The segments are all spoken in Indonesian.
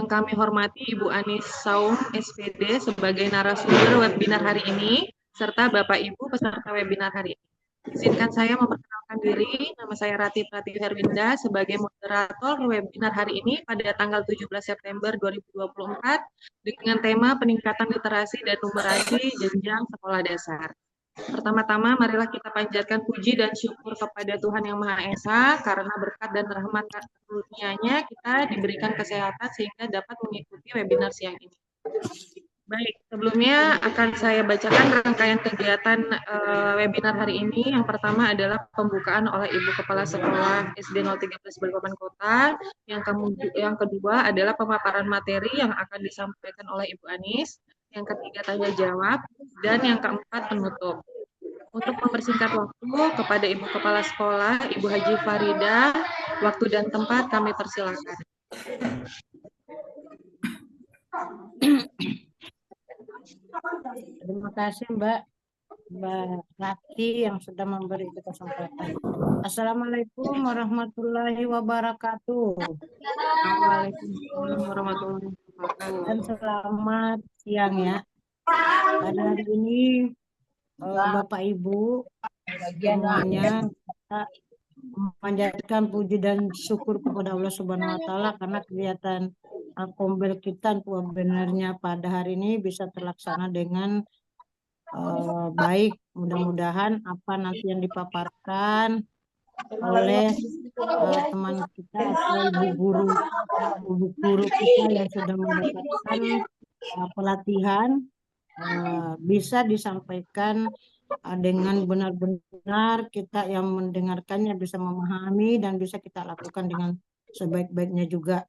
kami hormati Ibu Anis Saum, SPD, sebagai narasumber webinar hari ini, serta Bapak Ibu peserta webinar hari ini. Izinkan saya memperkenalkan diri, nama saya Rati Pratiwi Herwinda, sebagai moderator webinar hari ini pada tanggal 17 September 2024, dengan tema peningkatan literasi dan numerasi jenjang sekolah dasar. Pertama-tama, marilah kita panjatkan puji dan syukur kepada Tuhan Yang Maha Esa, karena berkat dan rahmat karunia-Nya kita diberikan kesehatan sehingga dapat mengikuti webinar siang ini. Baik, sebelumnya akan saya bacakan rangkaian kegiatan webinar hari ini. Yang pertama adalah pembukaan oleh Ibu Kepala Sekolah SD 013 Balikpapan Kota. Yang kedua adalah pemaparan materi yang akan disampaikan oleh Ibu Anis. Yang ketiga tanya jawab, dan yang keempat penutup. Untuk mempersingkat waktu, kepada Ibu Kepala Sekolah, Ibu Haji Farida, waktu dan tempat kami persilakan. Terima kasih Mbak Rati yang sudah memberi kesempatan. Assalamualaikum warahmatullahi wabarakatuh. Waalaikumsalam warahmatullahi wabarakatuh. Dan selamat siang ya. Pada hari ini Bapak Ibu semuanya kita memanjatkan puji dan syukur kepada Allah Subhanahu wa Ta'ala karena kegiatan Kombel kita webinarnya pada hari ini bisa terlaksana dengan baik. Mudah-mudahan apa nanti yang dipaparkan oleh teman kita atau ibu guru kita yang sudah mendapatkan pelatihan bisa disampaikan dengan benar-benar, kita yang mendengarkannya bisa memahami dan bisa kita lakukan dengan sebaik-baiknya juga.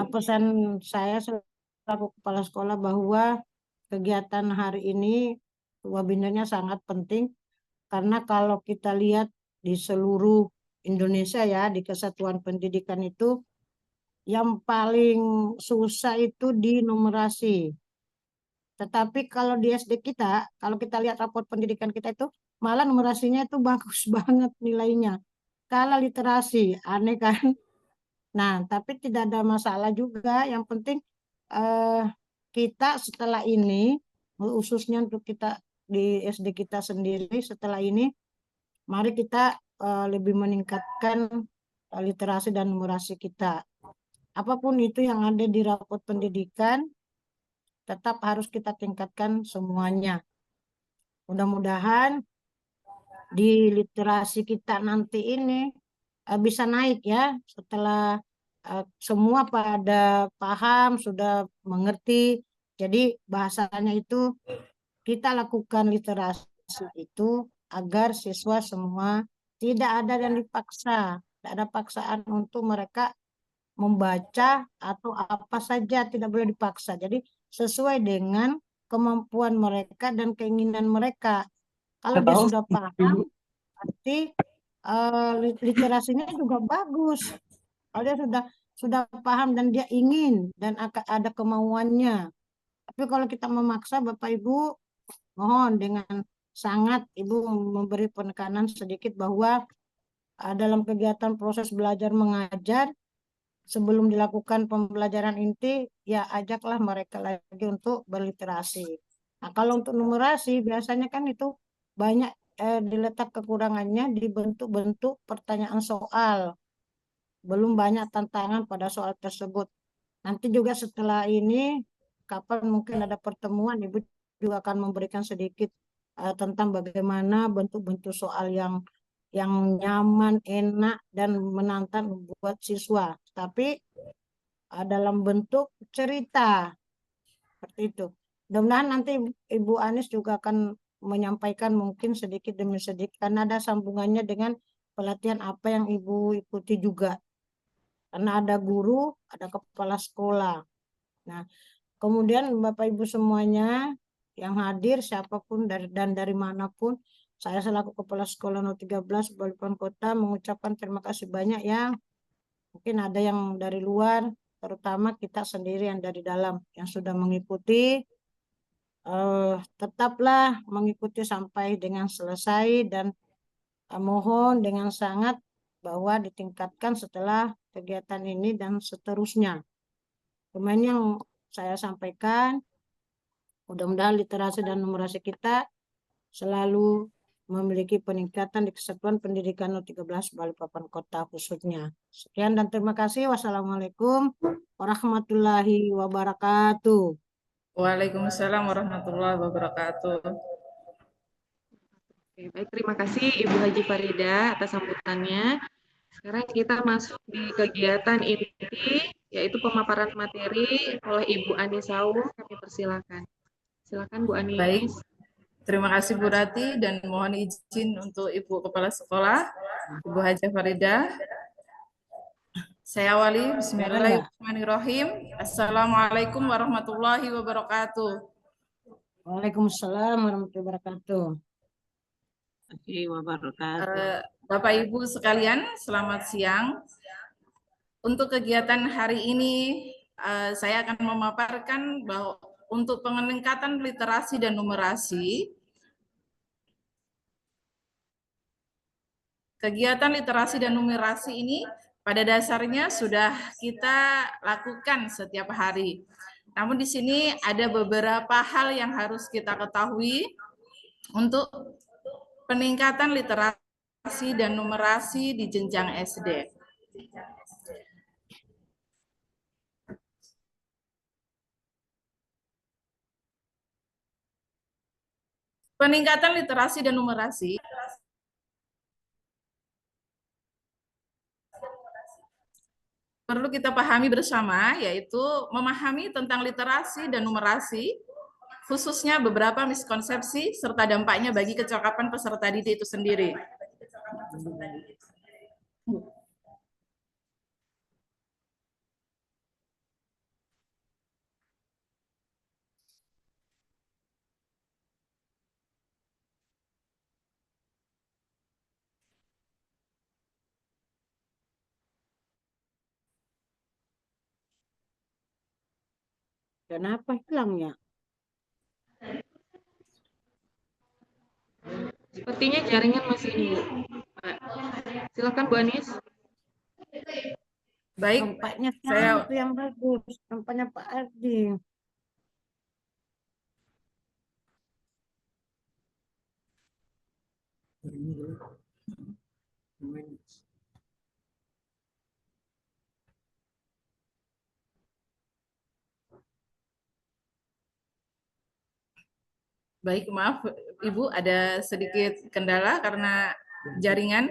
Pesan saya selaku kepala sekolah bahwa kegiatan hari ini webinarnya sangat penting, karena kalau kita lihat di seluruh Indonesia ya, di kesatuan pendidikan itu yang paling susah itu di numerasi. Tetapi kalau di SD kita, kalau kita lihat rapor pendidikan kita itu malah numerasinya itu bagus banget nilainya. Kalau literasi, aneh kan? Nah, tapi tidak ada masalah juga. Yang penting kita setelah ini, khususnya untuk kita di SD kita sendiri, setelah ini, mari kita lebih meningkatkan literasi dan numerasi kita. Apapun itu yang ada di rapor pendidikan, tetap harus kita tingkatkan semuanya. Mudah-mudahan di literasi kita nanti ini bisa naik ya, setelah semua pada paham, sudah mengerti. Jadi bahasanya itu kita lakukan literasi itu agar siswa semua tidak ada yang dipaksa, tidak ada paksaan untuk mereka membaca atau apa saja, tidak boleh dipaksa. Jadi sesuai dengan kemampuan mereka dan keinginan mereka. Kalau dia sudah paham, berarti literasinya juga bagus. Kalau dia sudah paham dan dia ingin dan akan ada kemauannya. Tapi kalau kita memaksa, Bapak Ibu, mohon dengan sangat Ibu memberi penekanan sedikit bahwa dalam kegiatan proses belajar mengajar, sebelum dilakukan pembelajaran inti, ya ajaklah mereka lagi untuk berliterasi. Nah, kalau untuk numerasi, biasanya kan itu banyak diletak kekurangannya di bentuk-bentuk pertanyaan soal. Belum banyak tantangan pada soal tersebut. Nanti juga setelah ini, kapan mungkin ada pertemuan, Ibu juga akan memberikan sedikit tentang bagaimana bentuk-bentuk soal yang nyaman, enak, dan menantang buat siswa. Tapi dalam bentuk cerita. Seperti itu. Mudah-mudahan nanti Ibu Anis juga akan menyampaikan mungkin sedikit demi sedikit, karena ada sambungannya dengan pelatihan apa yang Ibu ikuti juga. Karena ada guru, ada kepala sekolah. Nah, kemudian Bapak Ibu semuanya yang hadir, siapapun dan dari manapun, saya selaku Kepala Sekolah 013 Balikpapan Kota mengucapkan terima kasih banyak ya. Mungkin ada yang dari luar, terutama kita sendiri yang dari dalam, yang sudah mengikuti. Tetaplah mengikuti sampai dengan selesai, dan mohon dengan sangat bahwa ditingkatkan setelah kegiatan ini dan seterusnya. Kemudian yang saya sampaikan, mudah-mudahan literasi dan numerasi kita selalu memiliki peningkatan di kesatuan pendidikan 013 Balikpapan Kota khususnya. Sekian dan terima kasih. Wassalamualaikum warahmatullahi wabarakatuh. Waalaikumsalam warahmatullahi wabarakatuh. Oke, baik, terima kasih Ibu Haji Farida atas sambutannya. Sekarang kita masuk di kegiatan inti, yaitu pemaparan materi oleh Ibu Ani Saung. Kami persilakan. Silakan Bu Ani. Baik, terima kasih Bu Rati dan mohon izin untuk Ibu Kepala Sekolah, Ibu Haji Farida. Saya awali, bismillahirrahmanirrahim. Assalamualaikum warahmatullahi wabarakatuh. Waalaikumsalam warahmatullahi wabarakatuh. Bapak Ibu sekalian, selamat siang. Untuk kegiatan hari ini, saya akan memaparkan bahwa untuk peningkatan literasi dan numerasi, kegiatan literasi dan numerasi ini pada dasarnya sudah kita lakukan setiap hari. Namun di sini ada beberapa hal yang harus kita ketahui untuk peningkatan literasi dan numerasi di jenjang SD. Peningkatan literasi dan numerasi perlu kita pahami bersama, yaitu memahami tentang literasi dan numerasi, khususnya beberapa miskonsepsi serta dampaknya bagi kecakapan peserta didik itu sendiri. Kenapa hilangnya? Sepertinya jaringan masih ini, Bu. Silakan Bu Anis. Baik, Tampaknya saya itu yang bagus, tampaknya Pak Ardi. baik, maaf Ibu, ada sedikit kendala karena jaringan.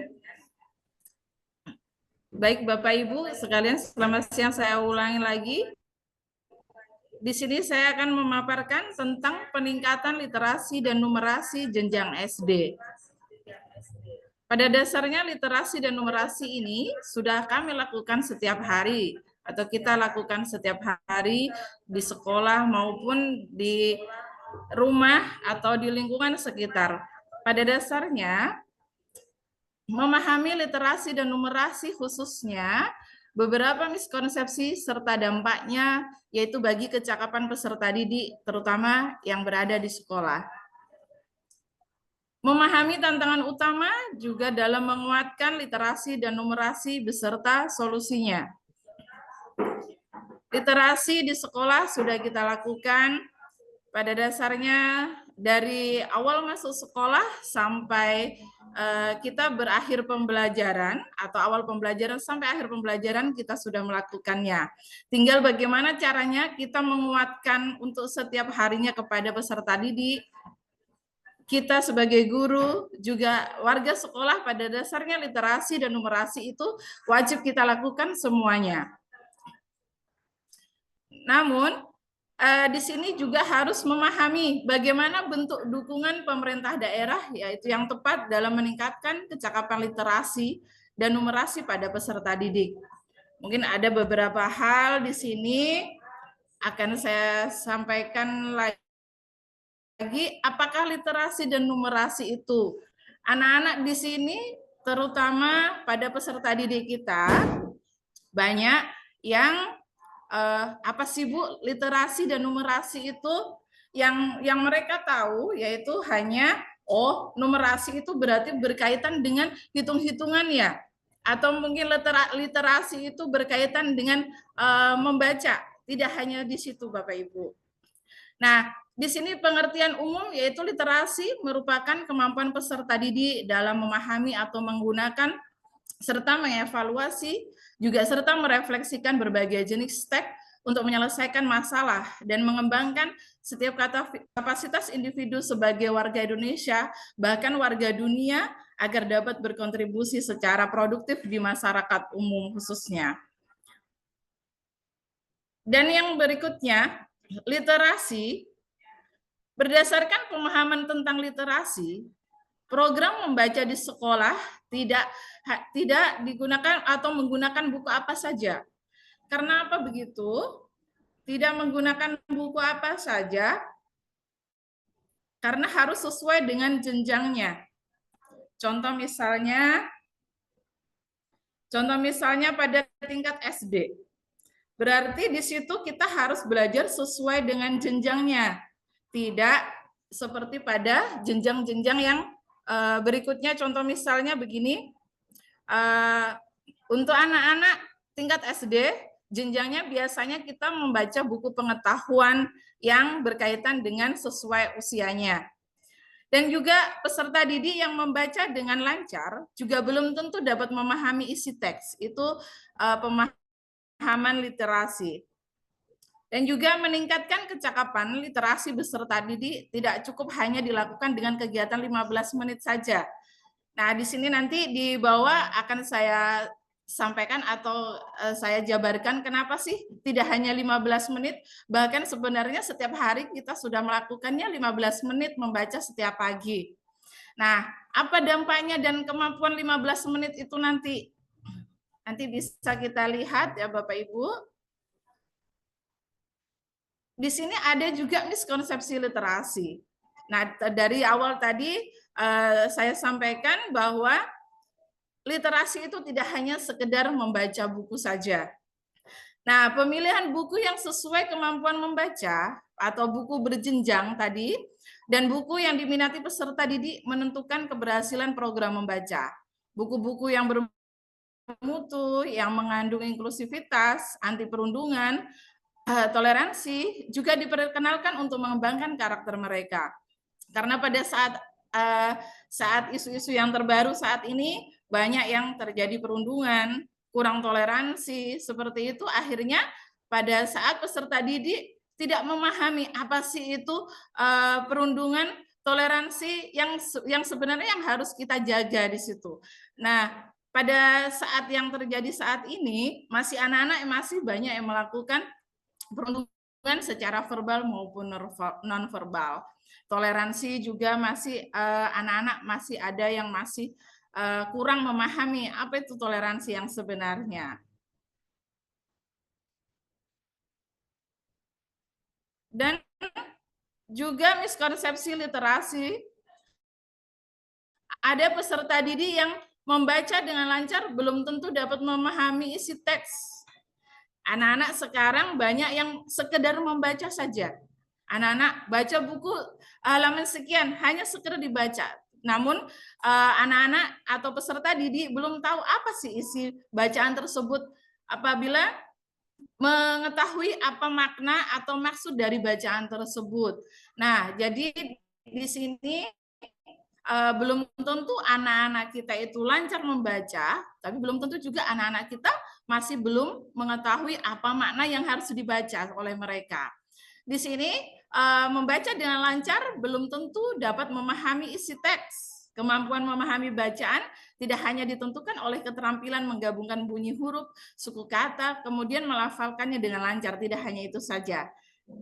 Baik Bapak Ibu sekalian, selamat siang, saya ulangi lagi. Di sini saya akan memaparkan tentang peningkatan literasi dan numerasi jenjang SD. Pada dasarnya literasi dan numerasi ini sudah kami lakukan setiap hari, atau kita lakukan setiap hari di sekolah maupun di rumah atau di lingkungan sekitar. Pada dasarnya, memahami literasi dan numerasi khususnya beberapa miskonsepsi serta dampaknya, yaitu bagi kecakapan peserta didik, terutama yang berada di sekolah. Memahami tantangan utama juga dalam menguatkan literasi dan numerasi beserta solusinya. Literasi di sekolah sudah kita lakukan pada dasarnya dari awal masuk sekolah sampai kita berakhir pembelajaran atau awal pembelajaran sampai akhir pembelajaran kita sudah melakukannya. Tinggal bagaimana caranya kita menguatkan untuk setiap harinya kepada peserta didik, kita sebagai guru, juga warga sekolah. Pada dasarnya literasi dan numerasi itu wajib kita lakukan semuanya. Namun di sini juga harus memahami bagaimana bentuk dukungan pemerintah daerah, yaitu yang tepat dalam meningkatkan kecakapan literasi dan numerasi pada peserta didik. Mungkin ada beberapa hal di sini akan saya sampaikan lagi. Apakah literasi dan numerasi itu? Anak-anak di sini, terutama pada peserta didik kita, banyak yang apa sih Bu, literasi dan numerasi itu yang mereka tahu yaitu hanya numerasi itu berarti berkaitan dengan hitung-hitungan ya, atau mungkin literasi itu berkaitan dengan membaca, tidak hanya di situ Bapak Ibu. Nah, di sini pengertian umum yaitu literasi merupakan kemampuan peserta didik dalam memahami atau menggunakan serta mengevaluasi juga serta merefleksikan berbagai jenis teks untuk menyelesaikan masalah dan mengembangkan setiap kapasitas individu sebagai warga Indonesia, bahkan warga dunia, agar dapat berkontribusi secara produktif di masyarakat umum khususnya. Dan yang berikutnya, literasi. Berdasarkan pemahaman tentang literasi, program membaca di sekolah tidak digunakan atau menggunakan buku apa saja. Karena apa begitu? Tidak menggunakan buku apa saja, karena harus sesuai dengan jenjangnya. Contoh misalnya pada tingkat SD. Berarti di situ kita harus belajar sesuai dengan jenjangnya. Tidak seperti pada jenjang-jenjang yang berikutnya. Contoh misalnya begini, untuk anak-anak tingkat SD, jenjangnya biasanya kita membaca buku pengetahuan yang berkaitan dengan sesuai usianya. Dan juga peserta didik yang membaca dengan lancar juga belum tentu dapat memahami isi teks. Itu pemahaman literasi. Dan juga meningkatkan kecakapan literasi beserta didik tidak cukup hanya dilakukan dengan kegiatan 15 menit saja. Nah, di sini nanti di bawah akan saya sampaikan atau saya jabarkan kenapa sih tidak hanya 15 menit, bahkan sebenarnya setiap hari kita sudah melakukannya 15 menit membaca setiap pagi. Nah, apa dampaknya dan kemampuan 15 menit itu nanti bisa kita lihat ya Bapak Ibu. Di sini ada juga miskonsepsi literasi. Nah, dari awal tadi saya sampaikan bahwa literasi itu tidak hanya sekedar membaca buku saja. Nah, pemilihan buku yang sesuai kemampuan membaca atau buku berjenjang tadi dan buku yang diminati peserta didik menentukan keberhasilan program membaca. Buku-buku yang bermutu, yang mengandung inklusivitas, anti perundungan, toleransi juga diperkenalkan untuk mengembangkan karakter mereka. Karena pada saat isu-isu yang terbaru saat ini banyak yang terjadi perundungan, kurang toleransi, seperti itu akhirnya pada saat peserta didik tidak memahami apa sih itu perundungan, toleransi yang sebenarnya yang harus kita jaga di situ. Nah, pada saat yang terjadi saat ini masih anak-anak masih banyak yang melakukan perundungan secara verbal maupun non-verbal. Toleransi juga masih anak-anak masih ada yang masih kurang memahami apa itu toleransi yang sebenarnya. Dan juga miskonsepsi literasi. Ada peserta didik yang membaca dengan lancar belum tentu dapat memahami isi teks. Anak-anak sekarang banyak yang sekedar membaca saja. Anak-anak baca buku halaman sekian, hanya sekedar dibaca. Namun anak-anak atau peserta didik belum tahu apa sih isi bacaan tersebut. Apabila mengetahui apa makna atau maksud dari bacaan tersebut. Nah, jadi di sini belum tentu anak-anak kita itu lancar membaca, tapi belum tentu juga anak-anak kita masih belum mengetahui apa makna yang harus dibaca oleh mereka. Di sini membaca dengan lancar belum tentu dapat memahami isi teks. Kemampuan memahami bacaan tidak hanya ditentukan oleh keterampilan menggabungkan bunyi huruf, suku kata, kemudian melafalkannya dengan lancar. Tidak hanya itu saja,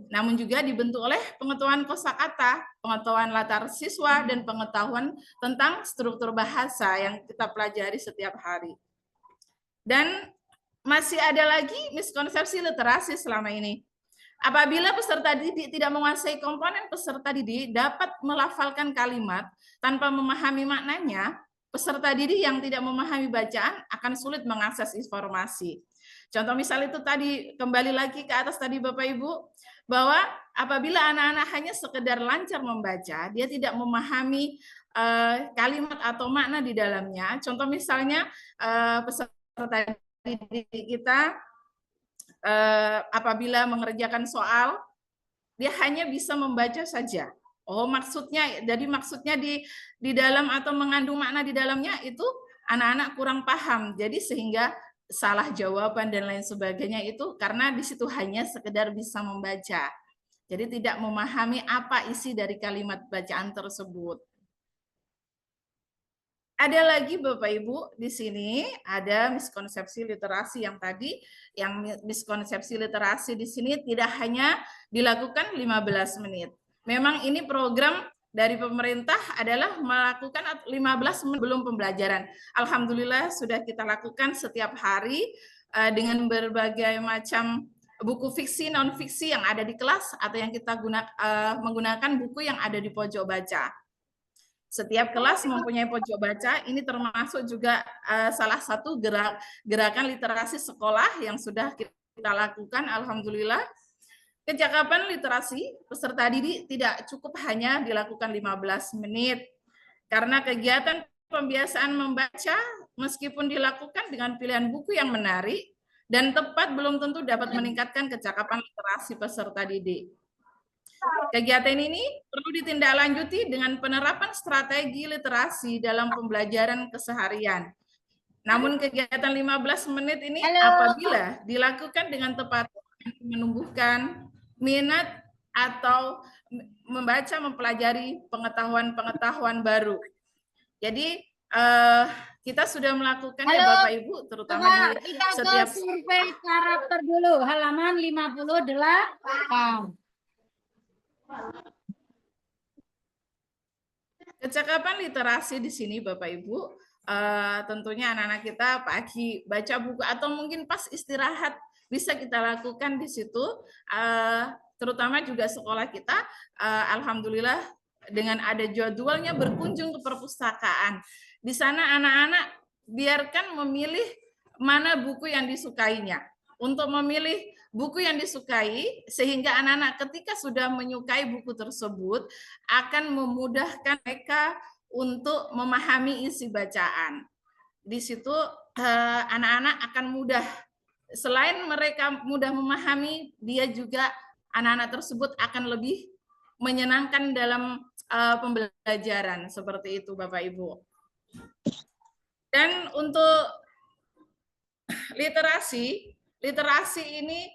namun juga dibentuk oleh pengetahuan kosakata, pengetahuan latar siswa, dan pengetahuan tentang struktur bahasa yang kita pelajari setiap hari. Dan masih ada lagi miskonsepsi literasi selama ini. Apabila peserta didik tidak menguasai komponen peserta didik dapat melafalkan kalimat tanpa memahami maknanya, peserta didik yang tidak memahami bacaan akan sulit mengakses informasi. Contoh misal itu tadi, kembali lagi ke atas tadi Bapak Ibu, bahwa apabila anak-anak hanya sekedar lancar membaca, dia tidak memahami kalimat atau makna di dalamnya. Contoh misalnya peserta didik kita apabila mengerjakan soal, dia hanya bisa membaca saja. Oh, maksudnya, jadi maksudnya di dalam atau mengandung makna di dalamnya itu anak-anak kurang paham. Jadi sehingga salah jawaban dan lain sebagainya itu karena di situ hanya sekedar bisa membaca. Jadi tidak memahami apa isi dari kalimat bacaan tersebut. Ada lagi Bapak Ibu di sini ada miskonsepsi literasi yang tadi, yang miskonsepsi literasi di sini tidak hanya dilakukan 15 menit. Memang ini program dari pemerintah adalah melakukan 15 menit sebelum pembelajaran. Alhamdulillah sudah kita lakukan setiap hari dengan berbagai macam buku fiksi, non fiksi yang ada di kelas atau yang kita menggunakan buku yang ada di pojok baca. Setiap kelas mempunyai pojok baca, ini termasuk juga salah satu gerakan literasi sekolah yang sudah kita lakukan, alhamdulillah. Kecakapan literasi peserta didik tidak cukup hanya dilakukan 15 menit, karena kegiatan pembiasaan membaca meskipun dilakukan dengan pilihan buku yang menarik dan tepat belum tentu dapat meningkatkan kecakapan literasi peserta didik. Kegiatan ini perlu ditindaklanjuti dengan penerapan strategi literasi dalam pembelajaran keseharian. Namun kegiatan 15 menit ini apabila dilakukan dengan tepat menumbuhkan minat atau membaca, mempelajari pengetahuan-pengetahuan baru. Jadi kita sudah melakukan ya Bapak Ibu, terutama di setiap survei karakter dulu, halaman 58. Kecakapan literasi di sini Bapak Ibu, tentunya anak-anak kita pagi baca buku atau mungkin pas istirahat bisa kita lakukan di situ, terutama juga sekolah kita, alhamdulillah dengan ada jadwalnya berkunjung ke perpustakaan. Di sana anak-anak biarkan memilih mana buku yang disukainya. Untuk memilih buku yang disukai, sehingga anak-anak ketika sudah menyukai buku tersebut akan memudahkan mereka untuk memahami isi bacaan. Di situ anak-anak akan mudah, selain mereka mudah memahami, dia juga anak-anak tersebut akan lebih menyenangkan dalam pembelajaran, seperti itu Bapak Ibu. Dan untuk literasi ini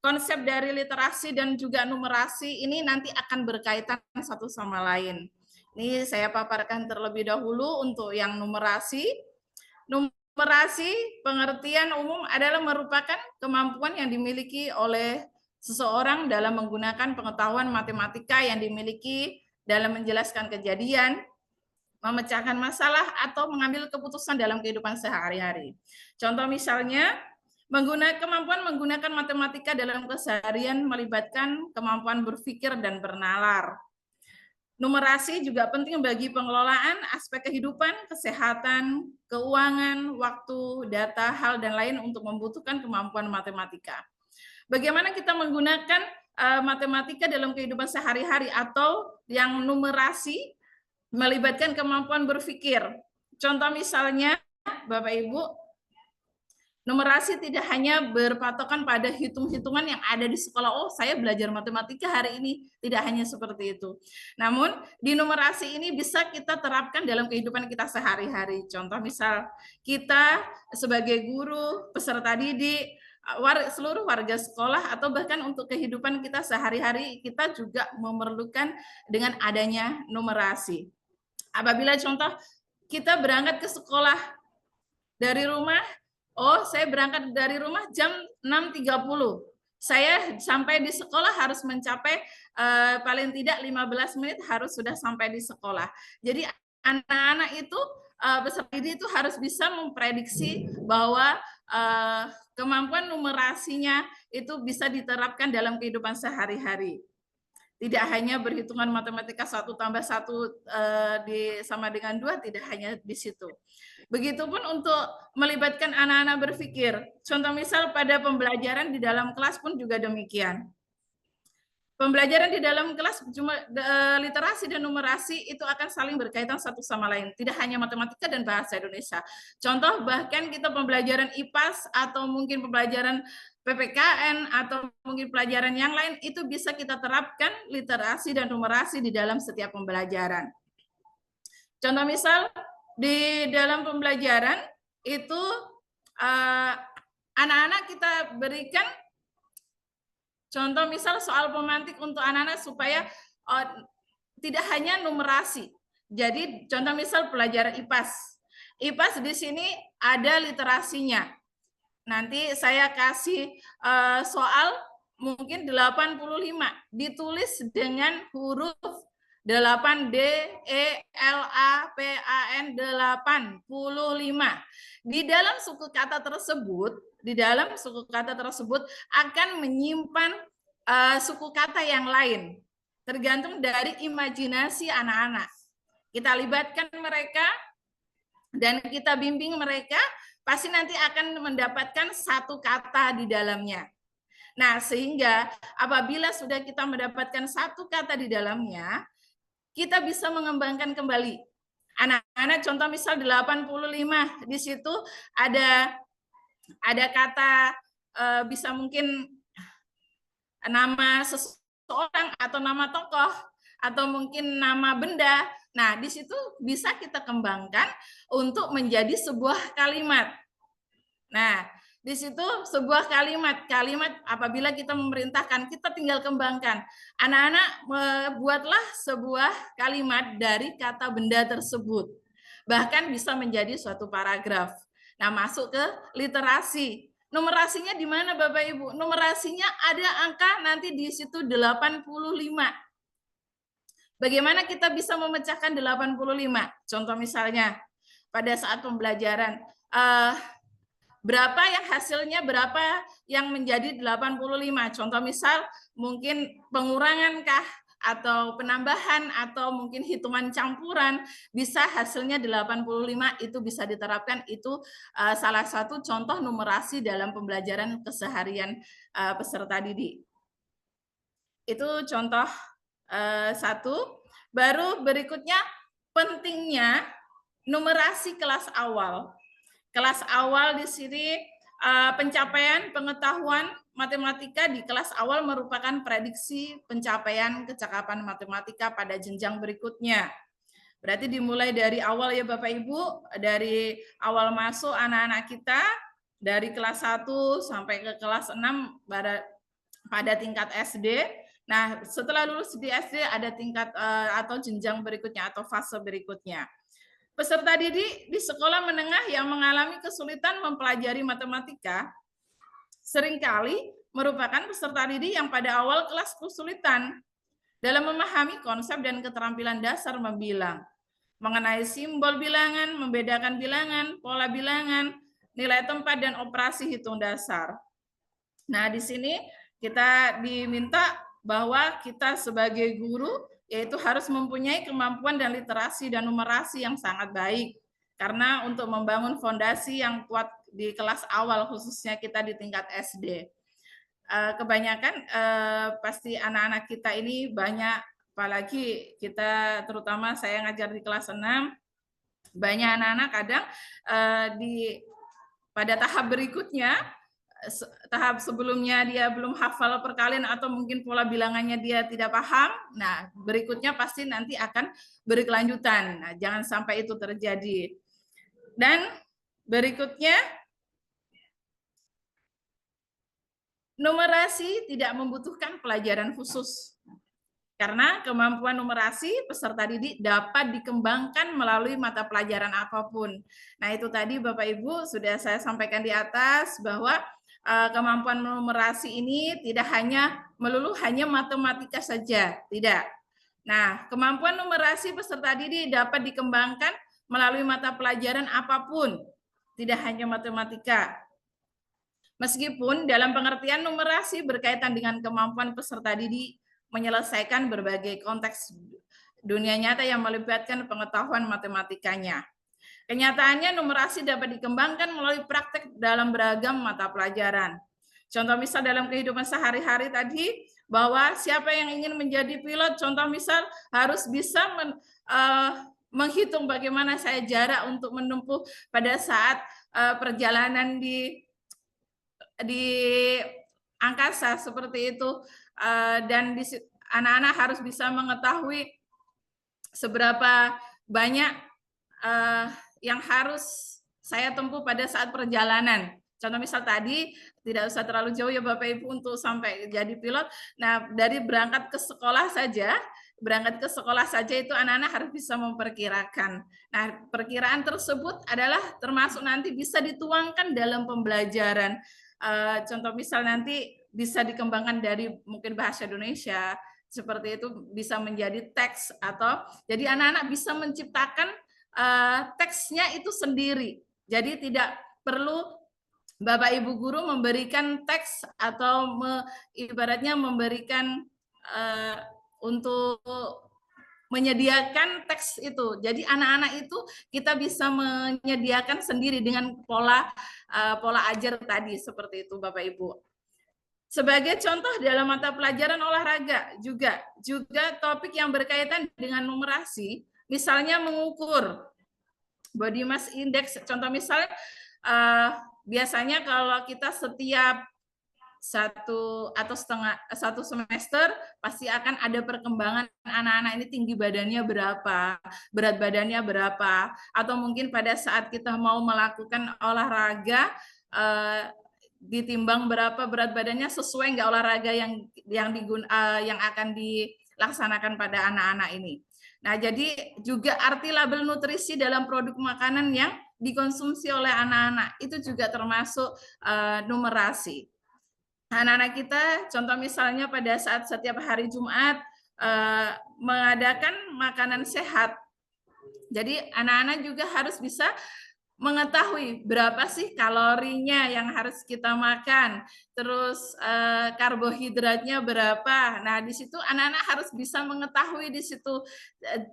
konsep dari literasi dan juga numerasi ini nanti akan berkaitan satu sama lain. Ini saya paparkan terlebih dahulu untuk yang numerasi. Numerasi pengertian umum adalah merupakan kemampuan yang dimiliki oleh seseorang dalam menggunakan pengetahuan matematika yang dimiliki dalam menjelaskan kejadian, memecahkan masalah, atau mengambil keputusan dalam kehidupan sehari-hari. Contoh misalnya, kemampuan menggunakan matematika dalam keseharian melibatkan kemampuan berpikir dan bernalar. Numerasi juga penting bagi pengelolaan aspek kehidupan, kesehatan, keuangan, waktu, data, hal, dan lain untuk membutuhkan kemampuan matematika. Bagaimana kita menggunakan matematika dalam kehidupan sehari-hari atau yang numerasi melibatkan kemampuan berpikir. Contoh misalnya, Bapak Ibu, numerasi tidak hanya berpatokan pada hitung-hitungan yang ada di sekolah. Oh, saya belajar matematika hari ini. Tidak hanya seperti itu. Namun, di numerasi ini bisa kita terapkan dalam kehidupan kita sehari-hari. Contoh misal, kita sebagai guru, peserta didik, seluruh warga sekolah, atau bahkan untuk kehidupan kita sehari-hari, kita juga memerlukan dengan adanya numerasi. Apabila contoh kita berangkat ke sekolah dari rumah, saya berangkat dari rumah jam 6.30. Saya sampai di sekolah harus mencapai paling tidak 15 menit harus sudah sampai di sekolah. Jadi anak-anak itu peserta didik itu harus bisa memprediksi bahwa kemampuan numerasinya itu bisa diterapkan dalam kehidupan sehari-hari. Tidak hanya berhitungan matematika 1 tambah 1 sama dengan 2, tidak hanya di situ. Begitupun untuk melibatkan anak-anak berpikir. Contoh misal pada pembelajaran di dalam kelas pun juga demikian. Pembelajaran di dalam kelas cuma literasi dan numerasi itu akan saling berkaitan satu sama lain. Tidak hanya matematika dan bahasa Indonesia. Contoh bahkan kita pembelajaran IPAS atau mungkin pembelajaran PPKN atau mungkin pelajaran yang lain itu bisa kita terapkan literasi dan numerasi di dalam setiap pembelajaran. Contoh misal di dalam pembelajaran itu anak-anak kita berikan contoh misal soal pemantik untuk anak-anak supaya tidak hanya numerasi. Jadi contoh misal pelajaran IPAS. IPAS di sini ada literasinya. Nanti saya kasih soal mungkin 85 ditulis dengan huruf 8D E L A P A N 85. Di dalam suku kata tersebut akan menyimpan suku kata yang lain, tergantung dari imajinasi anak-anak. Kita libatkan mereka dan kita bimbing mereka, pasti nanti akan mendapatkan satu kata di dalamnya. Nah, sehingga apabila sudah kita mendapatkan satu kata di dalamnya, kita bisa mengembangkan kembali. Anak-anak contoh misal 85, di situ ada kata bisa mungkin nama seseorang atau nama tokoh atau mungkin nama benda. Nah, di situ bisa kita kembangkan untuk menjadi sebuah kalimat. Nah, di situ sebuah kalimat apabila kita memerintahkan, kita tinggal kembangkan. Anak-anak buatlah sebuah kalimat dari kata benda tersebut. Bahkan bisa menjadi suatu paragraf. Nah, masuk ke literasi. Numerasinya di mana Bapak Ibu? Numerasinya ada angka nanti di situ 85. Bagaimana kita bisa memecahkan 85? Contoh misalnya pada saat pembelajaran berapa yang hasilnya, berapa yang menjadi 85. Contoh misal mungkin pengurangan kah atau penambahan atau mungkin hitungan campuran, bisa hasilnya 85, itu bisa diterapkan. Itu salah satu contoh numerasi dalam pembelajaran keseharian peserta didik. Itu contoh satu. Baru berikutnya pentingnya numerasi kelas awal. Kelas awal di sini pencapaian pengetahuan matematika di kelas awal merupakan prediksi pencapaian kecakapan matematika pada jenjang berikutnya. Berarti dimulai dari awal ya Bapak Ibu, dari awal masuk anak-anak kita dari kelas 1 sampai ke kelas 6 pada tingkat SD. Nah, setelah lulus di SD ada tingkat atau jenjang berikutnya atau fase berikutnya. Peserta didik di sekolah menengah yang mengalami kesulitan mempelajari matematika seringkali merupakan peserta didik yang pada awal kelas kesulitan dalam memahami konsep dan keterampilan dasar membilang, mengenai simbol bilangan, membedakan bilangan, pola bilangan, nilai tempat, dan operasi hitung dasar. Nah, di sini kita diminta bahwa kita sebagai guru yaitu harus mempunyai kemampuan dan literasi dan numerasi yang sangat baik. Karena untuk membangun fondasi yang kuat di kelas awal, khususnya kita di tingkat SD. Kebanyakan pasti anak-anak kita ini banyak, apalagi kita terutama saya ngajar di kelas 6, banyak anak-anak kadang pada tahap berikutnya, tahap sebelumnya dia belum hafal perkalian atau mungkin pola bilangannya dia tidak paham. Nah, berikutnya pasti nanti akan berkelanjutan. Nah, jangan sampai itu terjadi. Dan berikutnya, numerasi tidak membutuhkan pelajaran khusus. Karena kemampuan numerasi peserta didik dapat dikembangkan melalui mata pelajaran apapun. Nah, itu tadi Bapak Ibu sudah saya sampaikan di atas bahwa kemampuan numerasi ini tidak hanya melulu hanya matematika saja, tidak. Nah, kemampuan numerasi peserta didik dapat dikembangkan melalui mata pelajaran apapun, tidak hanya matematika. Meskipun dalam pengertian numerasi berkaitan dengan kemampuan peserta didik menyelesaikan berbagai konteks dunia nyata yang melibatkan pengetahuan matematikanya. Kenyataannya numerasi dapat dikembangkan melalui praktek dalam beragam mata pelajaran. Contoh misal dalam kehidupan sehari-hari tadi, bahwa siapa yang ingin menjadi pilot, contoh misal harus bisa menghitung bagaimana saya jarak untuk menempuh pada saat perjalanan di angkasa seperti itu, dan anak-anak harus bisa mengetahui seberapa banyak yang harus saya tempuh pada saat perjalanan. Contoh misal tadi, tidak usah terlalu jauh ya Bapak Ibu untuk sampai jadi pilot. Nah, dari berangkat ke sekolah saja itu anak-anak harus bisa memperkirakan. Nah, perkiraan tersebut adalah termasuk nanti bisa dituangkan dalam pembelajaran. Contoh misal nanti bisa dikembangkan dari mungkin bahasa Indonesia, seperti itu bisa menjadi teks, atau jadi anak-anak bisa menciptakan teksnya itu sendiri. Jadi tidak perlu Bapak Ibu guru memberikan teks atau ibaratnya memberikan untuk menyediakan teks itu. Jadi anak-anak itu kita bisa menyediakan sendiri dengan pola ajar tadi, seperti itu Bapak Ibu. Sebagai contoh dalam mata pelajaran olahraga juga topik yang berkaitan dengan numerasi, misalnya mengukur body mass index. Contoh misalnya biasanya kalau kita setiap satu semester pasti akan ada perkembangan anak-anak ini, tinggi badannya berapa, berat badannya berapa, atau mungkin pada saat kita mau melakukan olahraga ditimbang berapa berat badannya, sesuai nggak olahraga yang akan dilaksanakan pada anak-anak ini. Nah, jadi juga arti label nutrisi dalam produk makanan yang dikonsumsi oleh anak-anak itu juga termasuk numerasi. Anak-anak kita, contoh misalnya pada saat setiap hari Jumat mengadakan makanan sehat. Jadi anak-anak juga harus bisa mengetahui berapa sih kalorinya yang harus kita makan, terus karbohidratnya berapa. Nah, di situ anak-anak harus bisa mengetahui di situ.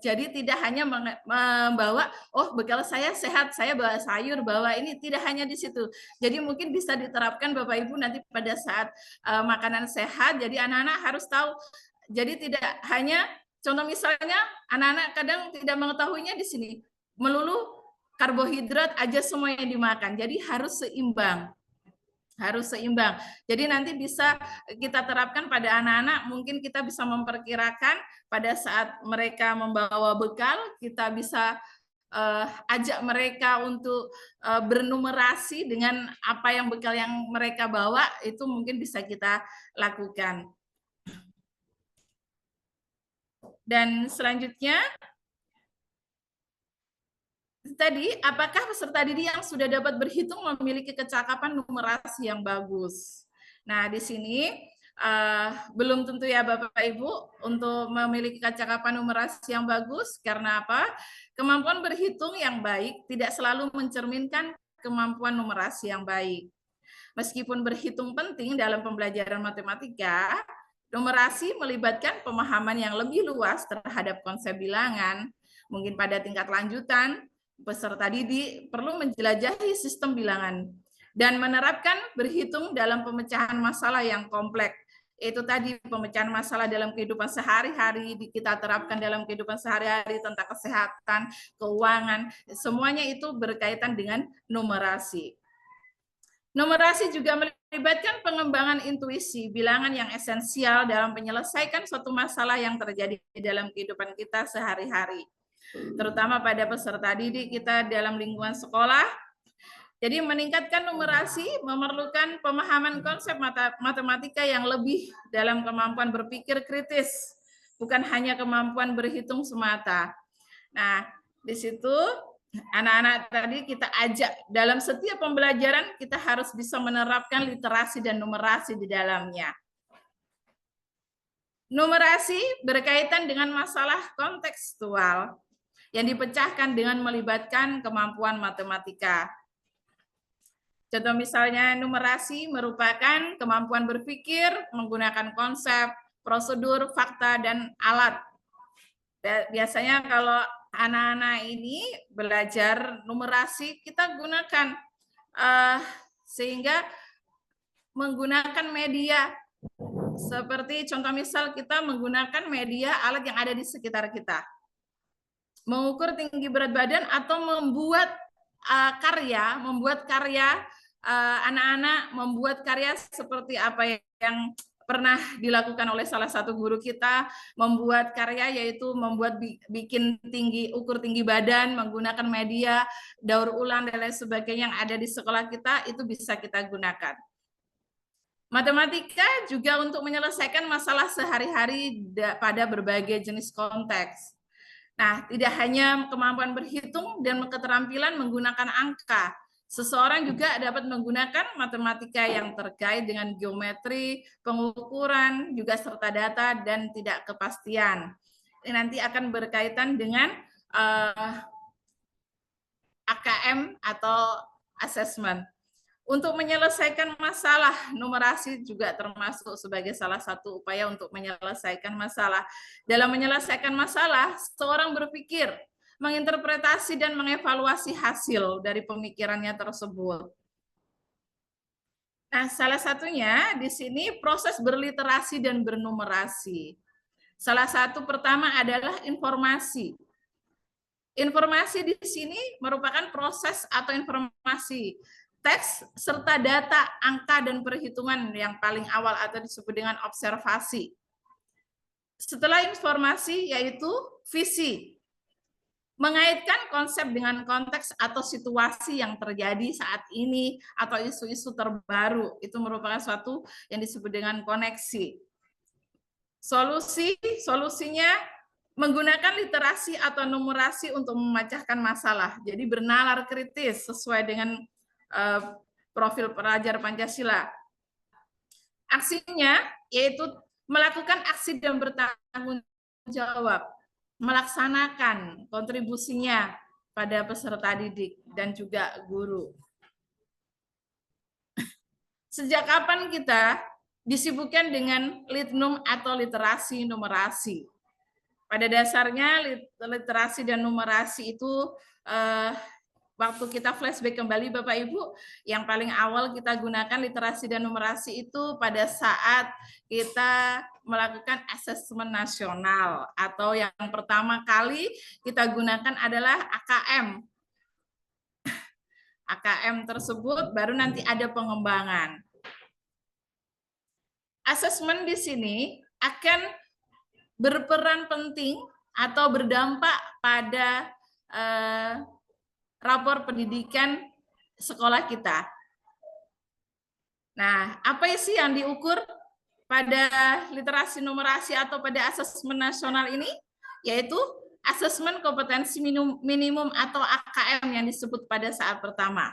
Jadi tidak hanya membawa, oh bekal saya sehat, saya bawa sayur, bawa ini, tidak hanya di situ. Jadi mungkin bisa diterapkan Bapak Ibu nanti pada saat makanan sehat. Jadi anak-anak harus tahu. Jadi tidak hanya, contoh misalnya anak-anak kadang tidak mengetahuinya di sini, melulu karbohidrat aja semua yang dimakan. Jadi harus seimbang. Jadi nanti bisa kita terapkan pada anak-anak, mungkin kita bisa memperkirakan pada saat mereka membawa bekal, kita bisa ajak mereka untuk bernumerasi dengan apa yang bekal yang mereka bawa, itu mungkin bisa kita lakukan. Dan selanjutnya, tadi, apakah peserta didik yang sudah dapat berhitung memiliki kecakapan numerasi yang bagus? Nah, di sini belum tentu ya Bapak Ibu untuk memiliki kecakapan numerasi yang bagus. Karena apa? Kemampuan berhitung yang baik tidak selalu mencerminkan kemampuan numerasi yang baik. Meskipun berhitung penting dalam pembelajaran matematika, numerasi melibatkan pemahaman yang lebih luas terhadap konsep bilangan. Mungkin pada tingkat lanjutan, peserta didik perlu menjelajahi sistem bilangan dan menerapkan berhitung dalam pemecahan masalah yang kompleks. Itu tadi pemecahan masalah dalam kehidupan sehari-hari, kita terapkan dalam kehidupan sehari-hari tentang kesehatan, keuangan, semuanya itu berkaitan dengan numerasi. Numerasi juga melibatkan pengembangan intuisi bilangan yang esensial dalam menyelesaikan suatu masalah yang terjadi dalam kehidupan kita sehari-hari, terutama pada peserta didik kita dalam lingkungan sekolah. Jadi meningkatkan numerasi memerlukan pemahaman konsep matematika yang lebih dalam kemampuan berpikir kritis, bukan hanya kemampuan berhitung semata. Nah, di situ anak-anak tadi kita ajak dalam setiap pembelajaran kita harus bisa menerapkan literasi dan numerasi di dalamnya. Numerasi berkaitan dengan masalah kontekstual yang dipecahkan dengan melibatkan kemampuan matematika. Contoh misalnya numerasi merupakan kemampuan berpikir menggunakan konsep, prosedur, fakta, dan alat. Biasanya kalau anak-anak ini belajar numerasi, kita gunakan sehingga menggunakan media. Seperti contoh misal kita menggunakan media alat yang ada di sekitar kita. Mengukur tinggi berat badan atau membuat karya anak-anak membuat karya seperti apa yang pernah dilakukan oleh salah satu guru kita, membuat karya yaitu membuat bikin ukur tinggi badan menggunakan media, daur ulang dan lain sebagainya yang ada di sekolah kita, itu bisa kita gunakan. Matematika juga untuk menyelesaikan masalah sehari-hari pada berbagai jenis konteks. Nah, tidak hanya kemampuan berhitung dan keterampilan menggunakan angka. Seseorang juga dapat menggunakan matematika yang terkait dengan geometri, pengukuran, juga serta data dan tidak kepastian. Ini nanti akan berkaitan dengan AKM atau assessment. Untuk menyelesaikan masalah, numerasi juga termasuk sebagai salah satu upaya untuk menyelesaikan masalah. Dalam menyelesaikan masalah, seorang berpikir, menginterpretasi dan mengevaluasi hasil dari pemikirannya tersebut. Nah, salah satunya di sini proses berliterasi dan bernumerasi. Salah satu pertama adalah informasi. Informasi di sini merupakan proses atau informasi teks serta data, angka, dan perhitungan yang paling awal atau disebut dengan observasi. Setelah informasi yaitu visi. Mengaitkan konsep dengan konteks atau situasi yang terjadi saat ini atau isu-isu terbaru. Itu merupakan suatu yang disebut dengan koneksi. Solusinya menggunakan literasi atau numerasi untuk memecahkan masalah. Jadi bernalar kritis sesuai dengan profil pelajar Pancasila. Aksinya yaitu melakukan aksi dan bertanggung jawab, melaksanakan kontribusinya pada peserta didik dan juga guru. Sejak kapan kita disibukkan dengan litnum atau literasi numerasi? Pada dasarnya literasi dan numerasi itu waktu kita flashback kembali Bapak Ibu, yang paling awal kita gunakan literasi dan numerasi itu pada saat kita melakukan asesmen nasional, atau yang pertama kali kita gunakan adalah AKM. AKM tersebut baru nanti ada pengembangan. Asesmen di sini akan berperan penting atau berdampak pada rapor pendidikan sekolah kita. Nah, apa sih yang diukur pada literasi numerasi atau pada asesmen nasional ini? Yaitu asesmen kompetensi minimum atau AKM yang disebut pada saat pertama.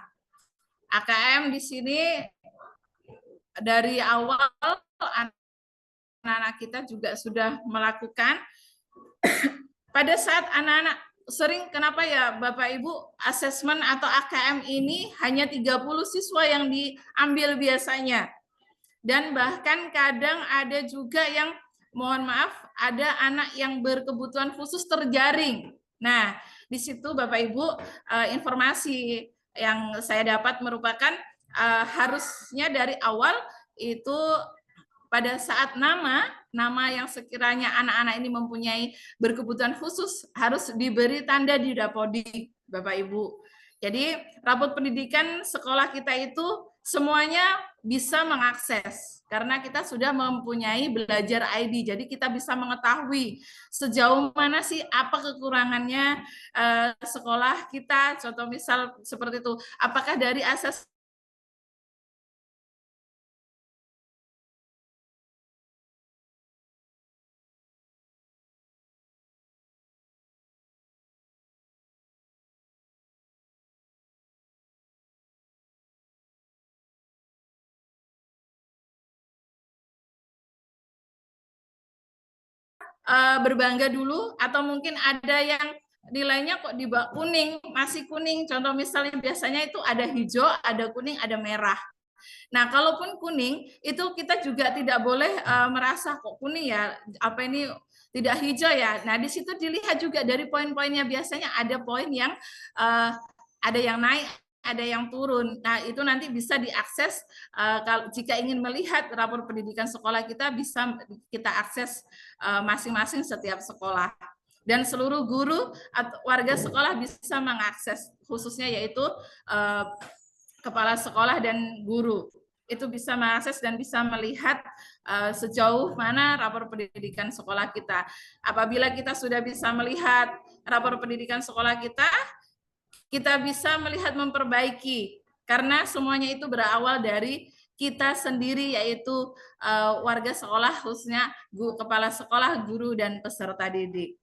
AKM di sini dari awal anak-anak kita juga sudah melakukan. Pada saat anak-anak sering, kenapa ya Bapak Ibu, asesmen atau AKM ini hanya 30 siswa yang diambil biasanya. Dan bahkan kadang ada juga yang, mohon maaf, ada anak yang berkebutuhan khusus terjaring. Nah, di situ Bapak Ibu, informasi yang saya dapat merupakan harusnya dari awal itu pada saat nama yang sekiranya anak-anak ini mempunyai berkebutuhan khusus harus diberi tanda di Dapodik, Bapak Ibu. Jadi rapot pendidikan sekolah kita itu semuanya bisa mengakses karena kita sudah mempunyai belajar ID. Jadi kita bisa mengetahui sejauh mana sih apa kekurangannya sekolah kita. Contoh misal seperti itu, apakah dari akses berbangga dulu, atau mungkin ada yang nilainya kok di bawah kuning, masih kuning. Contoh misalnya biasanya itu ada hijau, ada kuning, ada merah. Nah, kalaupun kuning, itu kita juga tidak boleh merasa kok kuning ya, apa ini tidak hijau ya. Nah, di situ dilihat juga dari poin-poinnya, biasanya ada poin yang ada yang naik, ada yang turun. Nah, itu nanti bisa diakses kalau jika ingin melihat rapor pendidikan sekolah kita, bisa kita akses masing-masing setiap sekolah. Dan seluruh guru atau warga sekolah bisa mengakses, khususnya yaitu kepala sekolah dan guru. Itu bisa mengakses dan bisa melihat sejauh mana rapor pendidikan sekolah kita. Apabila kita sudah bisa melihat rapor pendidikan sekolah kita bisa melihat memperbaiki, karena semuanya itu berawal dari kita sendiri, yaitu warga sekolah, khususnya kepala sekolah, guru, dan peserta didik.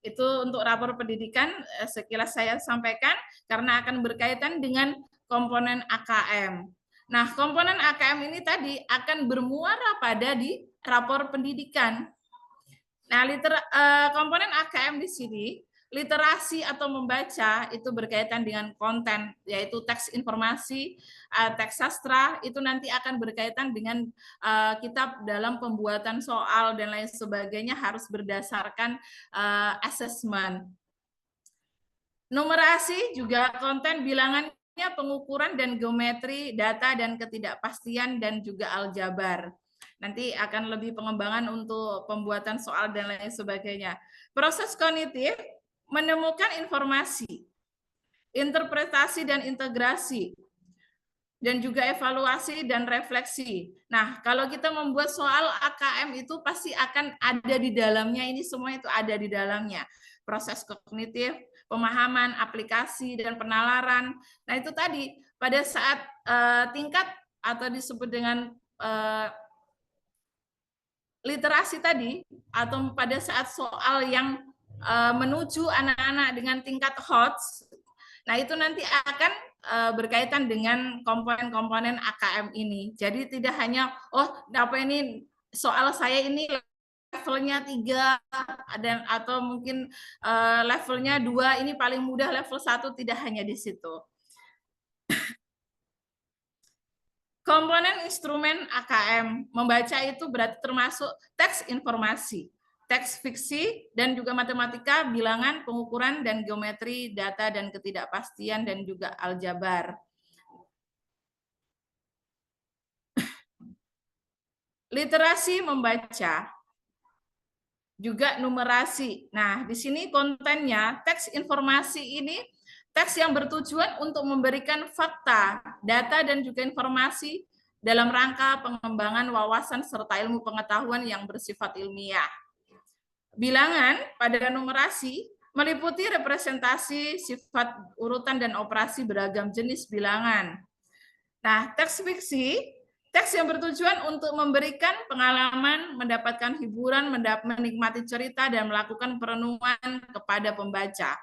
Itu untuk rapor pendidikan sekilas saya sampaikan, karena akan berkaitan dengan komponen AKM. Nah, komponen AKM ini tadi akan bermuara pada di rapor pendidikan. Nah, komponen AKM di sini, literasi atau membaca itu berkaitan dengan konten, yaitu teks informasi, teks sastra, itu nanti akan berkaitan dengan kita dalam pembuatan soal dan lain sebagainya harus berdasarkan assessment. Numerasi juga konten bilangannya, pengukuran dan geometri, data dan ketidakpastian, dan juga aljabar. Nanti akan lebih pengembangan untuk pembuatan soal dan lain sebagainya. Proses kognitif, menemukan informasi, interpretasi dan integrasi, dan juga evaluasi dan refleksi. Nah, kalau kita membuat soal AKM itu pasti akan ada di dalamnya, ini semua itu ada di dalamnya. Proses kognitif, pemahaman, aplikasi, dan penalaran. Nah, itu tadi pada saat tingkat atau disebut dengan literasi tadi, atau pada saat soal yang menuju anak-anak dengan tingkat HOTS, nah itu nanti akan berkaitan dengan komponen-komponen AKM ini. Jadi tidak hanya, apa ini soal saya ini levelnya 3, atau mungkin levelnya 2, ini paling mudah level 1, tidak hanya di situ. Komponen instrumen AKM, membaca itu berarti termasuk teks informasi, teks fiksi, dan juga matematika, bilangan, pengukuran, dan geometri, data, dan ketidakpastian, dan juga aljabar. Literasi membaca, juga numerasi. Nah, di sini kontennya, teks informasi ini teks yang bertujuan untuk memberikan fakta, data, dan juga informasi dalam rangka pengembangan wawasan serta ilmu pengetahuan yang bersifat ilmiah. Bilangan pada numerasi meliputi representasi, sifat urutan, dan operasi beragam jenis bilangan. Nah, teks fiksi, teks yang bertujuan untuk memberikan pengalaman, mendapatkan hiburan, menikmati cerita, dan melakukan perenungan kepada pembaca.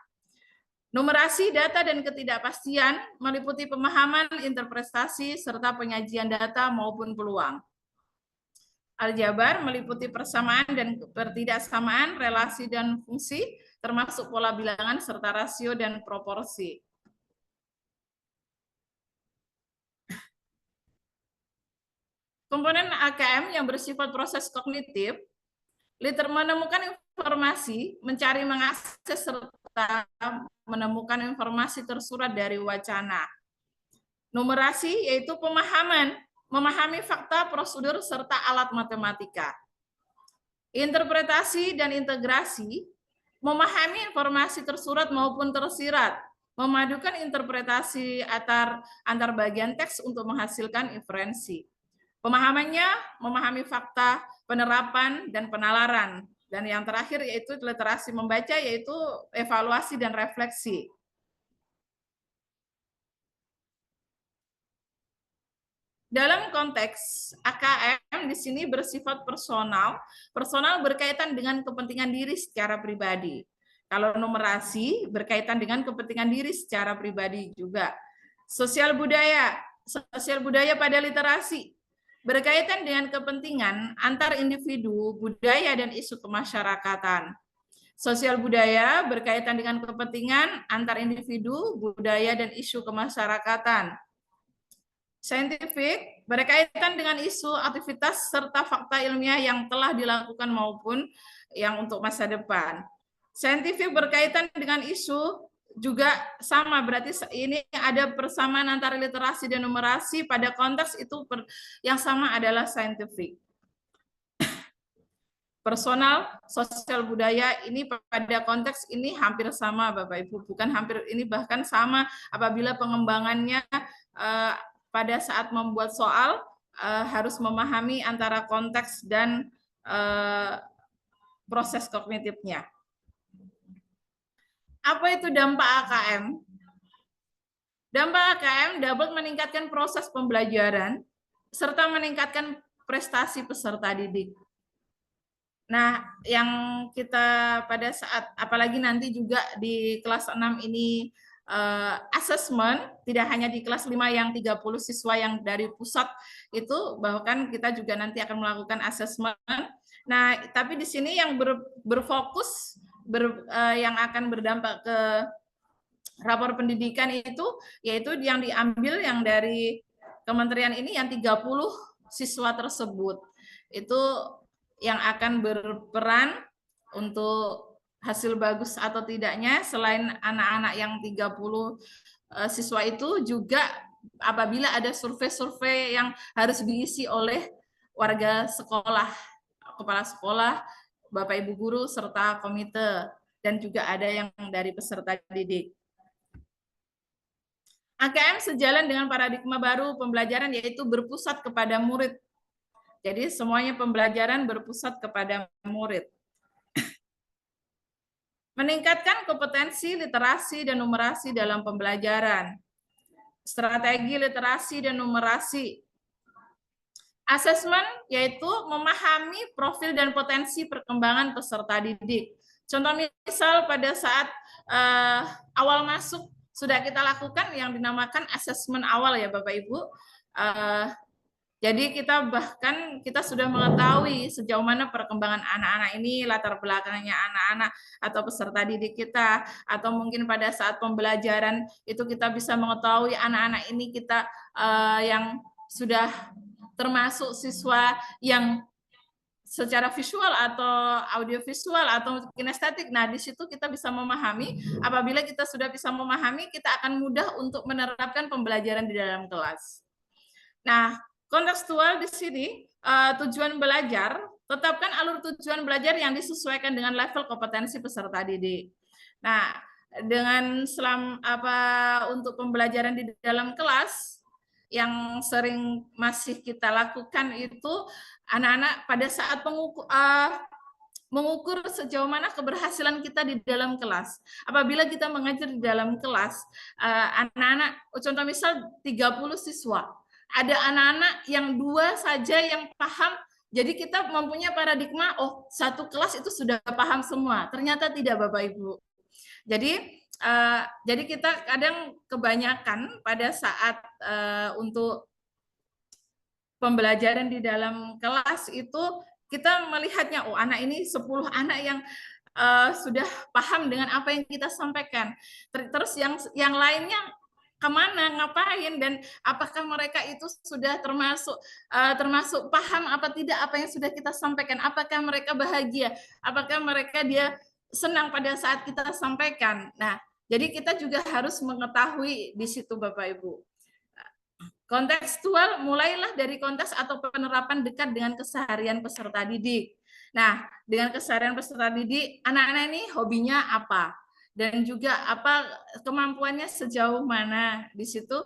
Numerasi, data, dan ketidakpastian meliputi pemahaman, interpretasi, serta penyajian data maupun peluang. Aljabar meliputi persamaan dan ketidaksamaan, relasi dan fungsi, termasuk pola bilangan, serta rasio dan proporsi. Komponen AKM yang bersifat proses kognitif, menemukan informasi, mencari, mengakses, serta menemukan informasi tersurat dari wacana. Numerasi yaitu pemahaman, memahami fakta, prosedur, serta alat matematika. Interpretasi dan integrasi, memahami informasi tersurat maupun tersirat, memadukan interpretasi antar bagian teks untuk menghasilkan inferensi. Pemahamannya, memahami fakta, penerapan, dan penalaran. Dan yang terakhir yaitu literasi membaca, yaitu evaluasi dan refleksi. Dalam konteks AKM di sini bersifat personal. Personal berkaitan dengan kepentingan diri secara pribadi. Kalau numerasi berkaitan dengan kepentingan diri secara pribadi juga. Sosial budaya pada literasi berkaitan dengan kepentingan antar individu, budaya, dan isu kemasyarakatan. Sosial budaya berkaitan dengan kepentingan antar individu, budaya, dan isu kemasyarakatan. Saintifik berkaitan dengan isu, aktivitas, serta fakta ilmiah yang telah dilakukan maupun yang untuk masa depan. Saintifik berkaitan dengan isu juga sama, berarti ini ada persamaan antara literasi dan numerasi pada konteks itu yang sama adalah scientific. Personal, sosial budaya ini pada konteks ini hampir sama Bapak Ibu, bukan hampir, ini bahkan sama apabila pengembangannya pada saat membuat soal harus memahami antara konteks dan proses kognitifnya. Apa itu dampak AKM? Dampak AKM dapat meningkatkan proses pembelajaran serta meningkatkan prestasi peserta didik. Nah, yang kita pada saat, apalagi nanti juga di kelas 6 ini assessment, tidak hanya di kelas 5 yang 30 siswa yang dari pusat itu, bahkan kita juga nanti akan melakukan assessment. Nah, tapi di sini yang berfokus, yang akan berdampak ke rapor pendidikan itu, yaitu yang diambil yang dari kementerian ini yang 30 siswa tersebut. Itu yang akan berperan untuk hasil bagus atau tidaknya. Selain anak-anak yang 30 siswa itu juga apabila ada survei-survei yang harus diisi oleh warga sekolah, kepala sekolah, Bapak Ibu guru, serta komite, dan juga ada yang dari peserta didik. AKM sejalan dengan paradigma baru pembelajaran, yaitu berpusat kepada murid. Jadi semuanya pembelajaran berpusat kepada murid. Meningkatkan kompetensi literasi dan numerasi dalam pembelajaran. Strategi literasi dan numerasi. Asesmen yaitu memahami profil dan potensi perkembangan peserta didik. Contoh misal pada saat awal masuk sudah kita lakukan yang dinamakan asesmen awal ya Bapak Ibu. Jadi kita sudah mengetahui sejauh mana perkembangan anak-anak ini, latar belakangnya anak-anak atau peserta didik kita, atau mungkin pada saat pembelajaran itu kita bisa mengetahui anak-anak ini kita yang sudah termasuk siswa yang secara visual atau audiovisual atau kinestetik. Nah, di situ kita bisa memahami. Apabila kita sudah bisa memahami, kita akan mudah untuk menerapkan pembelajaran di dalam kelas. Nah, kontekstual di sini tujuan belajar, tetapkan alur tujuan belajar yang disesuaikan dengan level kompetensi peserta didik. Nah, dengan untuk pembelajaran di dalam kelas yang sering masih kita lakukan itu anak-anak pada saat mengukur sejauh mana keberhasilan kita di dalam kelas. Apabila kita mengajar di dalam kelas, anak-anak, contoh misal 30 siswa, ada anak-anak yang 2 saja yang paham, jadi kita mempunyai paradigma, oh satu kelas itu sudah paham semua. Ternyata tidak Bapak Ibu. Jadi kita kadang kebanyakan pada saat untuk pembelajaran di dalam kelas itu kita melihatnya, oh anak ini 10 anak yang sudah paham dengan apa yang kita sampaikan. Terus yang lainnya kemana, ngapain, dan apakah mereka itu sudah termasuk paham apa tidak apa yang sudah kita sampaikan, apakah mereka bahagia, apakah mereka dia senang pada saat kita sampaikan. Nah, jadi kita juga harus mengetahui di situ Bapak Ibu. Kontekstual mulailah dari konteks atau penerapan dekat dengan keseharian peserta didik. Nah, dengan keseharian peserta didik, anak-anak ini hobinya apa? Dan juga apa kemampuannya sejauh mana. Di situ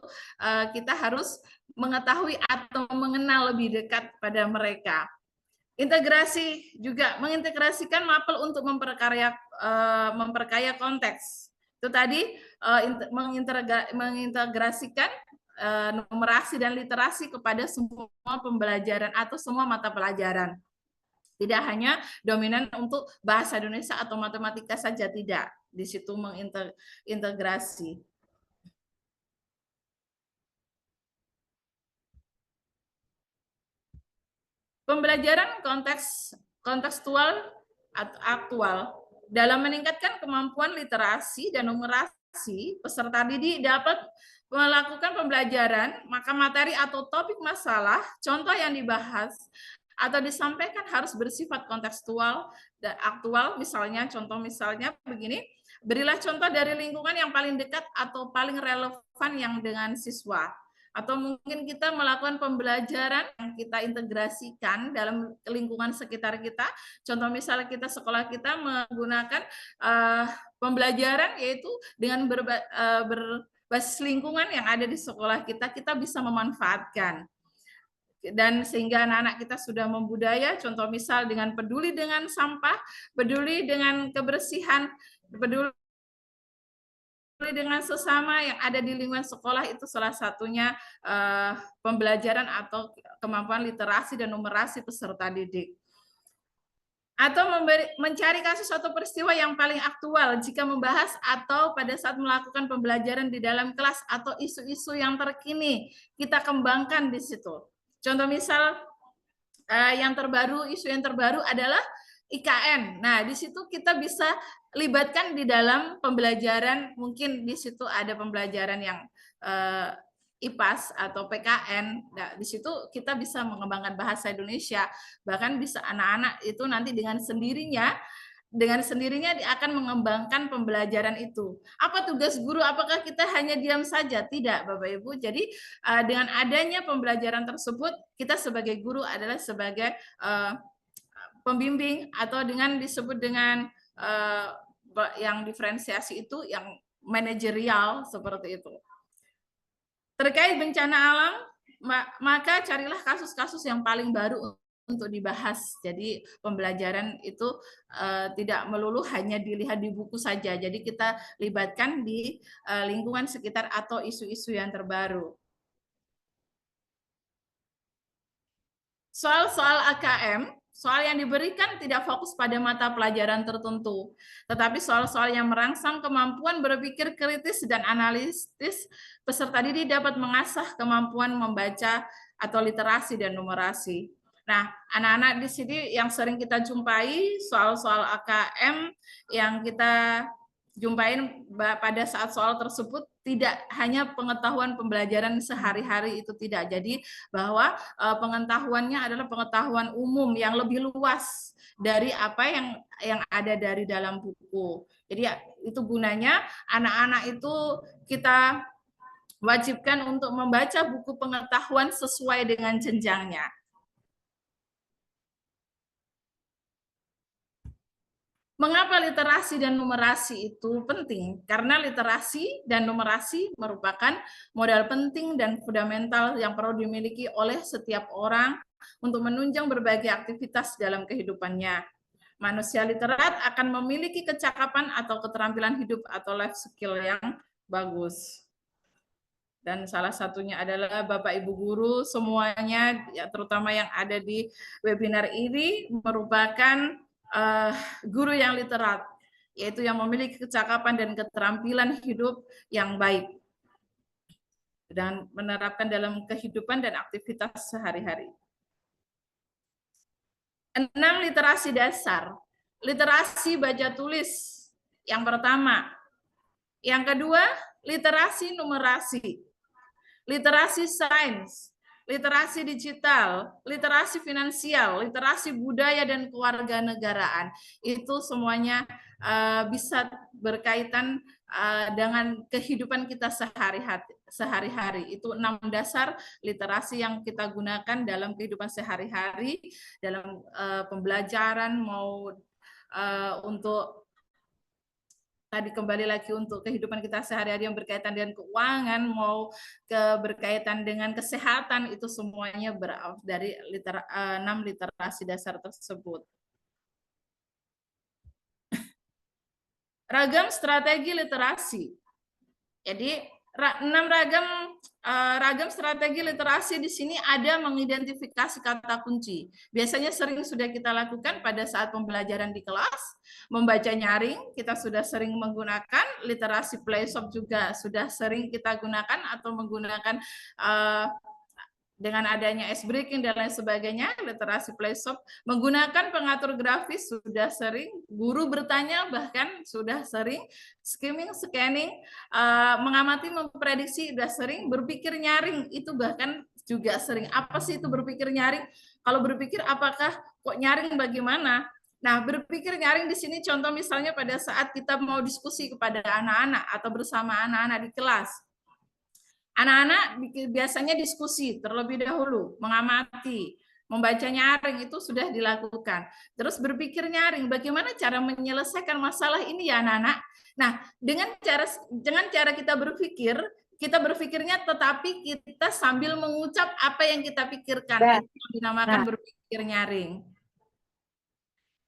kita harus mengetahui atau mengenal lebih dekat pada mereka. Integrasi juga, mengintegrasikan mapel untuk memperkaya konteks. Itu tadi mengintegrasikan numerasi dan literasi kepada semua pembelajaran atau semua mata pelajaran. Tidak hanya dominan untuk bahasa Indonesia atau matematika saja, tidak. Di situ mengintegrasi. Pembelajaran kontekstual atau aktual dalam meningkatkan kemampuan literasi dan numerasi, peserta didik dapat melakukan pembelajaran, maka materi atau topik masalah, contoh yang dibahas atau disampaikan harus bersifat kontekstual dan aktual. Misalnya, contoh misalnya begini, Berilah contoh dari lingkungan yang paling dekat atau paling relevan yang dengan siswa. Atau mungkin kita melakukan pembelajaran yang kita integrasikan dalam lingkungan sekitar kita. Contoh misalnya kita sekolah kita menggunakan pembelajaran yaitu dengan berbasis lingkungan yang ada di sekolah kita, kita bisa memanfaatkan. Dan sehingga anak-anak kita sudah membudaya, contoh misal dengan peduli dengan sampah, peduli dengan kebersihan, peduli dengan sesama yang ada di lingkungan sekolah, itu salah satunya pembelajaran atau kemampuan literasi dan numerasi peserta didik. Atau mencari kasus atau peristiwa yang paling aktual jika membahas atau pada saat melakukan pembelajaran di dalam kelas atau isu-isu yang terkini, kita kembangkan di situ. Contoh misal yang terbaru, isu yang terbaru adalah IKN. Nah, di situ kita bisa libatkan di dalam pembelajaran, mungkin di situ ada pembelajaran yang IPAS atau PKN. Nah, di situ kita bisa mengembangkan bahasa Indonesia, bahkan bisa anak-anak itu nanti dengan sendirinya dia akan mengembangkan pembelajaran itu. Apa tugas guru? Apakah kita hanya diam saja? Tidak, Bapak Ibu. Jadi dengan adanya pembelajaran tersebut, kita sebagai guru adalah sebagai pembimbing, atau dengan disebut dengan yang diferensiasi itu yang manajerial seperti itu. Terkait bencana alam, maka carilah kasus-kasus yang paling baru untuk dibahas. Jadi pembelajaran itu tidak melulu hanya dilihat di buku saja. Jadi kita libatkan di lingkungan sekitar atau isu-isu yang terbaru. Soal-soal AKM, soal yang diberikan tidak fokus pada mata pelajaran tertentu, tetapi soal-soal yang merangsang kemampuan berpikir kritis dan analitis. Peserta didik dapat mengasah kemampuan membaca atau literasi dan numerasi. Nah, anak-anak di sini yang sering kita jumpai soal-soal AKM yang kita jumpain pada saat soal tersebut tidak hanya pengetahuan pembelajaran sehari-hari, itu tidak. Jadi bahwa pengetahuannya adalah pengetahuan umum yang lebih luas dari apa yang ada dari dalam buku. Jadi itu gunanya anak-anak itu kita wajibkan untuk membaca buku pengetahuan sesuai dengan jenjangnya. Mengapa literasi dan numerasi itu penting? Karena literasi dan numerasi merupakan modal penting dan fundamental yang perlu dimiliki oleh setiap orang untuk menunjang berbagai aktivitas dalam kehidupannya. Manusia literat akan memiliki kecakapan atau keterampilan hidup atau life skill yang bagus. Dan salah satunya adalah Bapak Ibu guru semuanya, ya, terutama yang ada di webinar ini merupakan guru yang literat, yaitu yang memiliki kecakapan dan keterampilan hidup yang baik dan menerapkan dalam kehidupan dan aktivitas sehari-hari. 6 literasi dasar. Literasi baca tulis yang pertama. Yang kedua, literasi numerasi. Literasi sains, literasi digital, literasi finansial, literasi budaya dan kewarganegaraan. Itu semuanya bisa berkaitan dengan kehidupan kita sehari-hari. Itu 6 dasar literasi yang kita gunakan dalam kehidupan sehari-hari, dalam pembelajaran, mau untuk tadi kembali lagi untuk kehidupan kita sehari-hari yang berkaitan dengan keuangan, mau berkaitan dengan kesehatan, itu semuanya berasal dari 6 literasi dasar tersebut. Ragam strategi literasi. Jadi 6 ragam strategi literasi di sini ada mengidentifikasi kata kunci. Biasanya sering sudah kita lakukan pada saat pembelajaran di kelas, membaca nyaring, kita sudah sering menggunakan, literasi play shop juga sudah sering kita gunakan, atau menggunakan dengan adanya ice breaking dan lain sebagainya, literasi play shop, menggunakan pengatur grafis sudah sering, guru bertanya bahkan sudah sering, skimming, scanning, mengamati, memprediksi sudah sering, berpikir nyaring itu bahkan juga sering. Apa sih itu berpikir nyaring? Kalau berpikir apakah kok nyaring bagaimana? Nah, berpikir nyaring di sini contoh misalnya pada saat kita mau diskusi kepada anak-anak atau bersama anak-anak di kelas. Anak-anak biasanya diskusi terlebih dahulu, mengamati, membaca nyaring itu sudah dilakukan. Terus berpikir nyaring, bagaimana cara menyelesaikan masalah ini ya anak-anak? Nah, dengan cara kita berpikirnya tetapi kita sambil mengucap apa yang kita pikirkan. Itu dinamakan berpikir nyaring.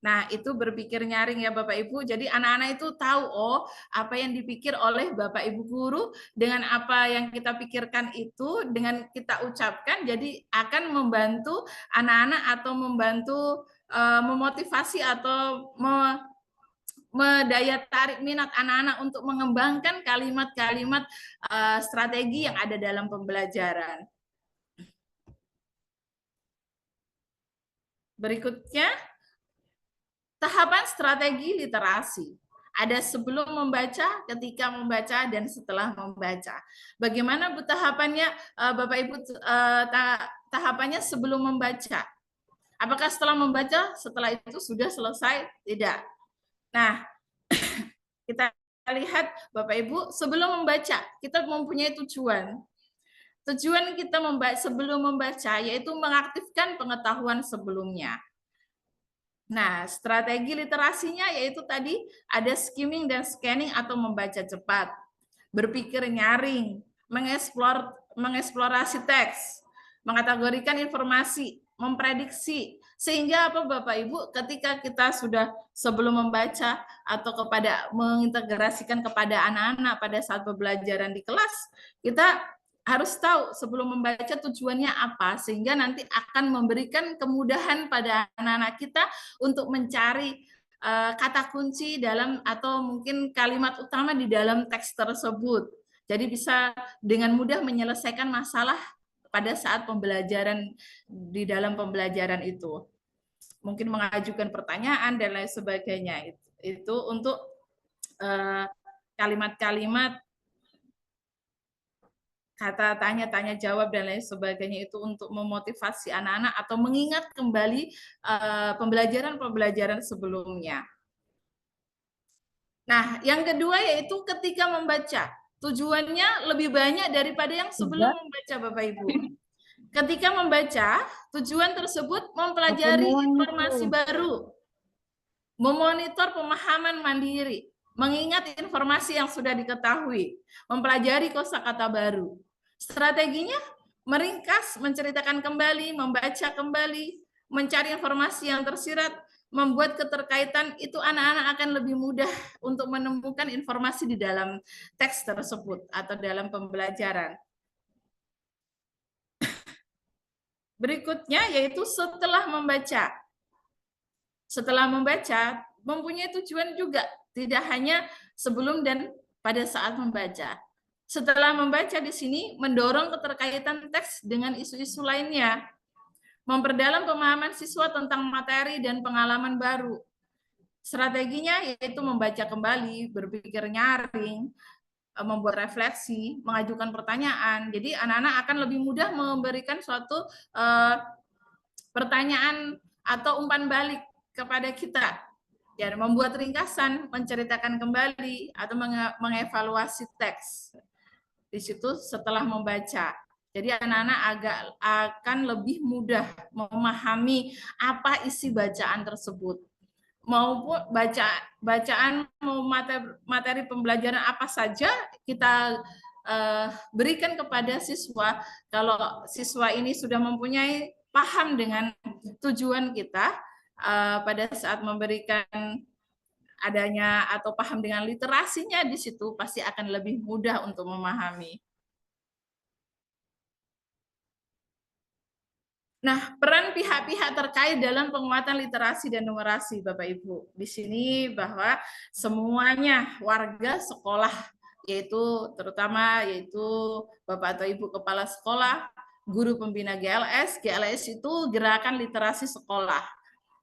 Nah, itu berpikir nyaring ya Bapak Ibu. Jadi anak-anak itu tahu, oh apa yang dipikir oleh Bapak Ibu guru dengan apa yang kita pikirkan itu, dengan kita ucapkan, jadi akan membantu anak-anak atau membantu memotivasi atau daya tarik minat anak-anak untuk mengembangkan kalimat-kalimat strategi yang ada dalam pembelajaran. Berikutnya, tahapan strategi literasi. Ada sebelum membaca, ketika membaca, dan setelah membaca. Bagaimana Bu tahapannya, Bapak Ibu, tahapannya sebelum membaca? Apakah setelah membaca, setelah itu sudah selesai? Tidak. Nah, kita lihat Bapak Ibu, sebelum membaca, kita mempunyai tujuan. Tujuan kita sebelum membaca, yaitu mengaktifkan pengetahuan sebelumnya. Nah, strategi literasinya yaitu tadi ada skimming dan scanning atau membaca cepat, berpikir nyaring, mengeksplorasi teks, mengkategorikan informasi, memprediksi, sehingga apa Bapak Ibu ketika kita sudah sebelum membaca atau mengintegrasikan kepada anak-anak pada saat pembelajaran di kelas, kita harus tahu sebelum membaca tujuannya apa, sehingga nanti akan memberikan kemudahan pada anak-anak kita untuk mencari kata kunci dalam atau mungkin kalimat utama di dalam teks tersebut. Jadi bisa dengan mudah menyelesaikan masalah pada saat pembelajaran di dalam pembelajaran itu. Mungkin mengajukan pertanyaan dan lain sebagainya. Itu untuk kalimat-kalimat kata tanya jawab dan lain sebagainya itu untuk memotivasi anak-anak atau mengingat kembali pembelajaran sebelumnya. Nah, yang kedua yaitu ketika membaca. Tujuannya lebih banyak daripada yang sebelum membaca, Bapak Ibu. Ketika membaca, tujuan tersebut mempelajari informasi baru, memonitor pemahaman mandiri, mengingat informasi yang sudah diketahui, mempelajari kosakata baru. Strateginya meringkas, menceritakan kembali, membaca kembali, mencari informasi yang tersirat, membuat keterkaitan, itu anak-anak akan lebih mudah untuk menemukan informasi di dalam teks tersebut atau dalam pembelajaran. Berikutnya yaitu setelah membaca. Setelah membaca mempunyai tujuan juga, tidak hanya sebelum dan pada saat membaca. Setelah membaca di sini mendorong keterkaitan teks dengan isu-isu lainnya, memperdalam pemahaman siswa tentang materi dan pengalaman baru. Strateginya yaitu membaca kembali, berpikir nyaring, membuat refleksi, mengajukan pertanyaan. Jadi anak-anak akan lebih mudah memberikan suatu pertanyaan atau umpan balik kepada kita. Ya, membuat ringkasan, menceritakan kembali atau mengevaluasi teks. Di situ setelah membaca. Jadi anak-anak akan lebih mudah memahami apa isi bacaan tersebut. Maupun bacaan materi pembelajaran apa saja kita berikan kepada siswa. Kalau siswa ini sudah mempunyai paham dengan tujuan kita pada saat memberikan adanya atau paham dengan literasinya di situ pasti akan lebih mudah untuk memahami. Nah, peran pihak-pihak terkait dalam penguatan literasi dan numerasi, Bapak Ibu. Di sini bahwa semuanya warga sekolah, terutama Bapak atau Ibu kepala sekolah, guru pembina GLS. GLS itu gerakan literasi sekolah.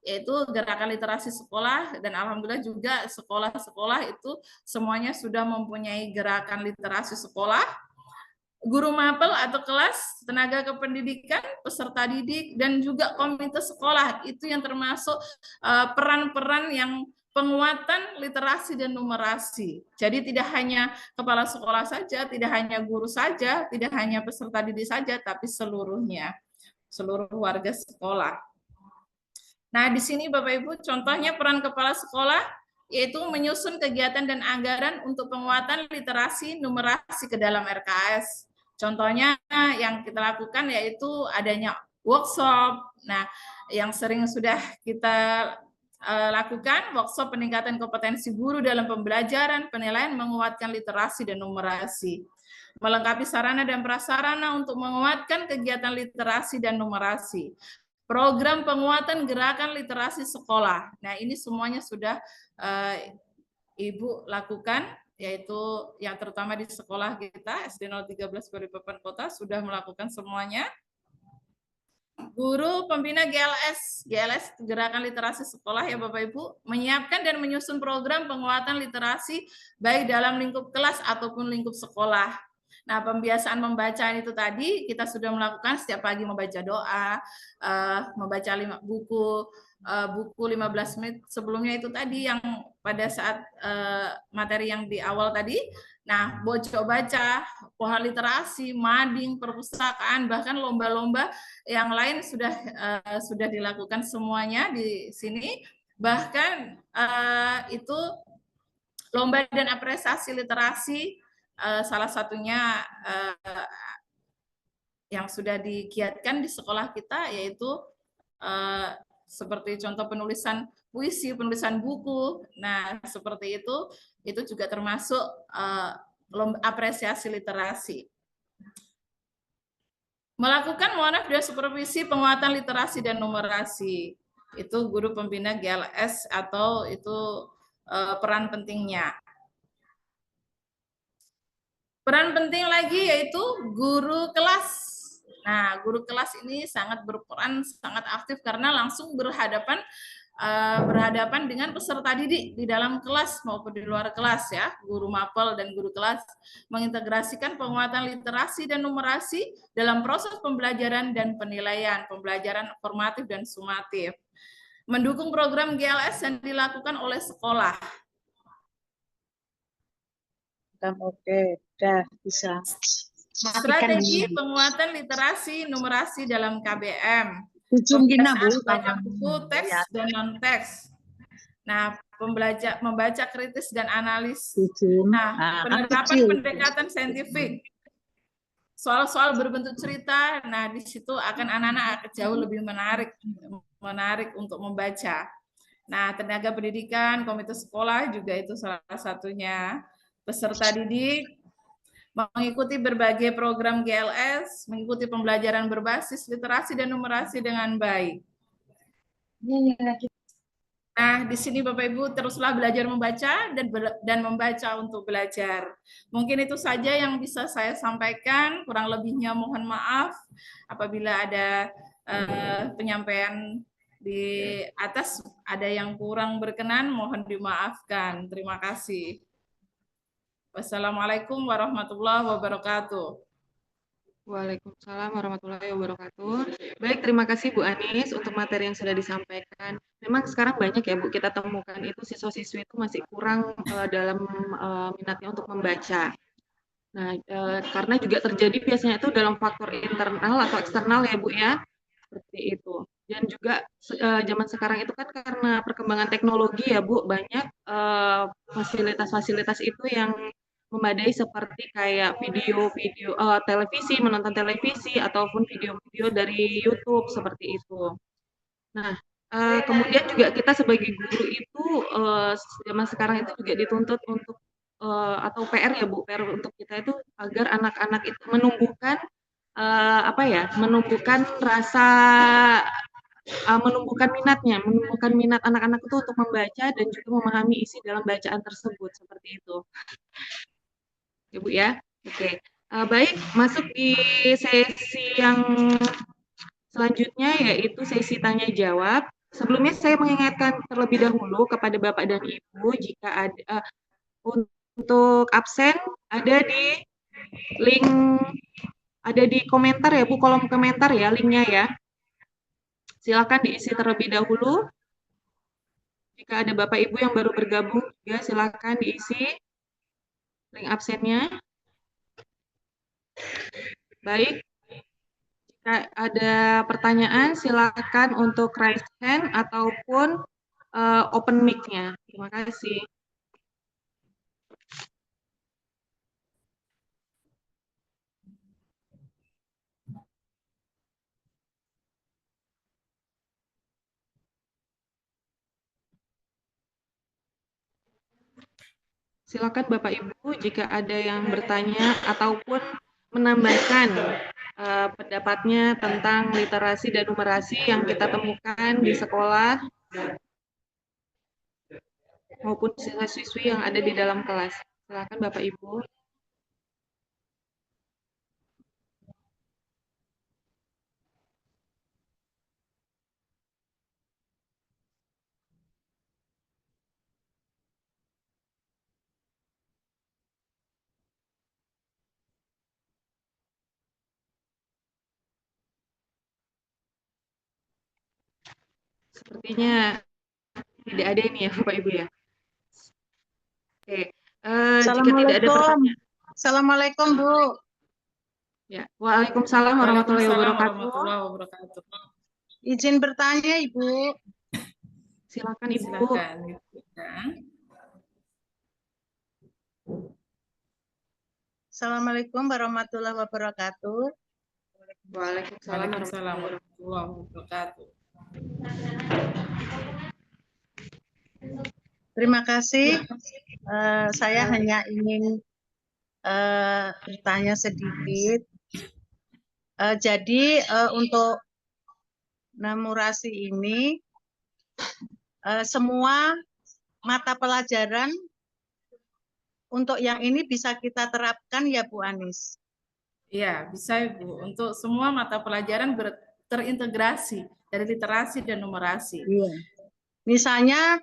Yaitu gerakan literasi sekolah, dan alhamdulillah juga sekolah-sekolah itu semuanya sudah mempunyai gerakan literasi sekolah. guru mapel atau kelas, tenaga kependidikan, peserta didik, dan juga komite sekolah. Itu yang termasuk peran-peran yang penguatan literasi dan numerasi. Jadi tidak hanya kepala sekolah saja, tidak hanya guru saja, tidak hanya peserta didik saja, tapi seluruhnya, seluruh warga sekolah. Nah, di sini Bapak Ibu, contohnya peran kepala sekolah, yaitu menyusun kegiatan dan anggaran untuk penguatan literasi numerasi ke dalam RKS. Contohnya yang kita lakukan yaitu adanya workshop. Nah, yang sering sudah kita lakukan, workshop peningkatan kompetensi guru dalam pembelajaran, penilaian, menguatkan literasi dan numerasi. Melengkapi sarana dan prasarana untuk menguatkan kegiatan literasi dan numerasi. Program penguatan gerakan literasi sekolah. Nah, ini semuanya sudah Ibu lakukan, yaitu yang terutama di sekolah kita, SD 013 Balikpapan Kota, sudah melakukan semuanya. Guru pembina GLS Gerakan Literasi Sekolah ya Bapak Ibu, menyiapkan dan menyusun program penguatan literasi baik dalam lingkup kelas ataupun lingkup sekolah. Nah, pembiasaan membaca itu tadi kita sudah melakukan setiap pagi, membaca doa, membaca buku 15 menit sebelumnya itu tadi yang pada saat materi yang di awal tadi. Nah, baca pohon literasi, mading, perpustakaan, bahkan lomba-lomba yang lain sudah dilakukan semuanya di sini. Bahkan itu lomba dan apresiasi literasi salah satunya yang sudah digiatkan di sekolah kita, yaitu seperti contoh penulisan puisi, penulisan buku. Nah, seperti itu juga termasuk lomba apresiasi literasi. Melakukan muanaf dan supervisi penguatan literasi dan numerasi. Itu guru pembina GLS atau itu peran pentingnya. Peran penting lagi yaitu guru kelas. Nah, guru kelas ini sangat berperan, sangat aktif karena langsung berhadapan dengan peserta didik di dalam kelas maupun di luar kelas ya. Guru mapel dan guru kelas mengintegrasikan penguatan literasi dan numerasi dalam proses pembelajaran dan penilaian, pembelajaran formatif dan sumatif. Mendukung program GLS yang dilakukan oleh sekolah. Oke, udah bisa. Strategi penguatan literasi numerasi dalam KBM. Pembiasaan baca buku teks dan non teks. Nah, membaca kritis dan analis. Nah, penerapan pendekatan saintifik. Soal-soal berbentuk cerita. Nah, di situ akan anak-anak jauh lebih menarik untuk membaca. Nah, tenaga pendidikan, komite sekolah juga itu salah satunya. Peserta didik mengikuti berbagai program GLS, mengikuti pembelajaran berbasis literasi dan numerasi dengan baik. Nah, di sini Bapak Ibu teruslah belajar membaca dan membaca untuk belajar. Mungkin itu saja yang bisa saya sampaikan, kurang lebihnya mohon maaf apabila ada penyampaian di atas ada yang kurang berkenan, mohon dimaafkan. Terima kasih. Wassalamualaikum warahmatullahi wabarakatuh. Waalaikumsalam warahmatullahi wabarakatuh. Baik, terima kasih Bu Anis untuk materi yang sudah disampaikan. Memang sekarang banyak ya Bu, kita temukan itu siswa-siswi itu masih kurang dalam minatnya untuk membaca. Nah, karena juga terjadi biasanya itu dalam faktor internal atau eksternal ya Bu ya, seperti itu. Dan juga zaman sekarang itu kan karena perkembangan teknologi ya Bu, banyak fasilitas-fasilitas itu yang memadai seperti kayak video-video televisi, menonton televisi ataupun video-video dari YouTube seperti itu. Nah, kemudian juga kita sebagai guru itu zaman sekarang itu juga dituntut untuk atau PR ya Bu, PR untuk kita itu agar anak-anak itu menumbuhkan menumbuhkan rasa menumbuhkan minat anak-anak itu untuk membaca dan juga memahami isi dalam bacaan tersebut seperti itu. Ya Bu ya, oke. Baik, masuk di sesi yang selanjutnya yaitu sesi tanya jawab. Sebelumnya saya mengingatkan terlebih dahulu kepada Bapak dan Ibu jika ada untuk absen ada di Link ada di komentar ya Bu, kolom komentar ya linknya ya. Silakan diisi terlebih dahulu. Jika ada Bapak Ibu yang baru bergabung juga silakan diisi link absennya. Baik, jika ada pertanyaan silakan untuk raise hand ataupun open mic-nya. Terima kasih. Silakan Bapak Ibu jika ada yang bertanya ataupun menambahkan pendapatnya tentang literasi dan numerasi yang kita temukan di sekolah maupun siswa-siswi yang ada di dalam kelas. Silakan Bapak Ibu. Sepertinya tidak ada ini ya Bapak Ibu ya. Oke, jika tidak ada pertanyaan. Assalamualaikum Bu. Ya, Waalaikumsalam warahmatullahi wabarakatuh. Izin bertanya Ibu. Silakan Ibu. Silakan. Assalamualaikum warahmatullahi wabarakatuh. Waalaikumsalam warahmatullahi wabarakatuh. Terima kasih. Saya hanya ingin bertanya sedikit. Jadi untuk numurasi ini semua mata pelajaran untuk yang ini bisa kita terapkan ya Bu Anis? Iya, bisa Ibu. Untuk semua mata pelajaran terintegrasi dari literasi dan numerasi. Iya. Misalnya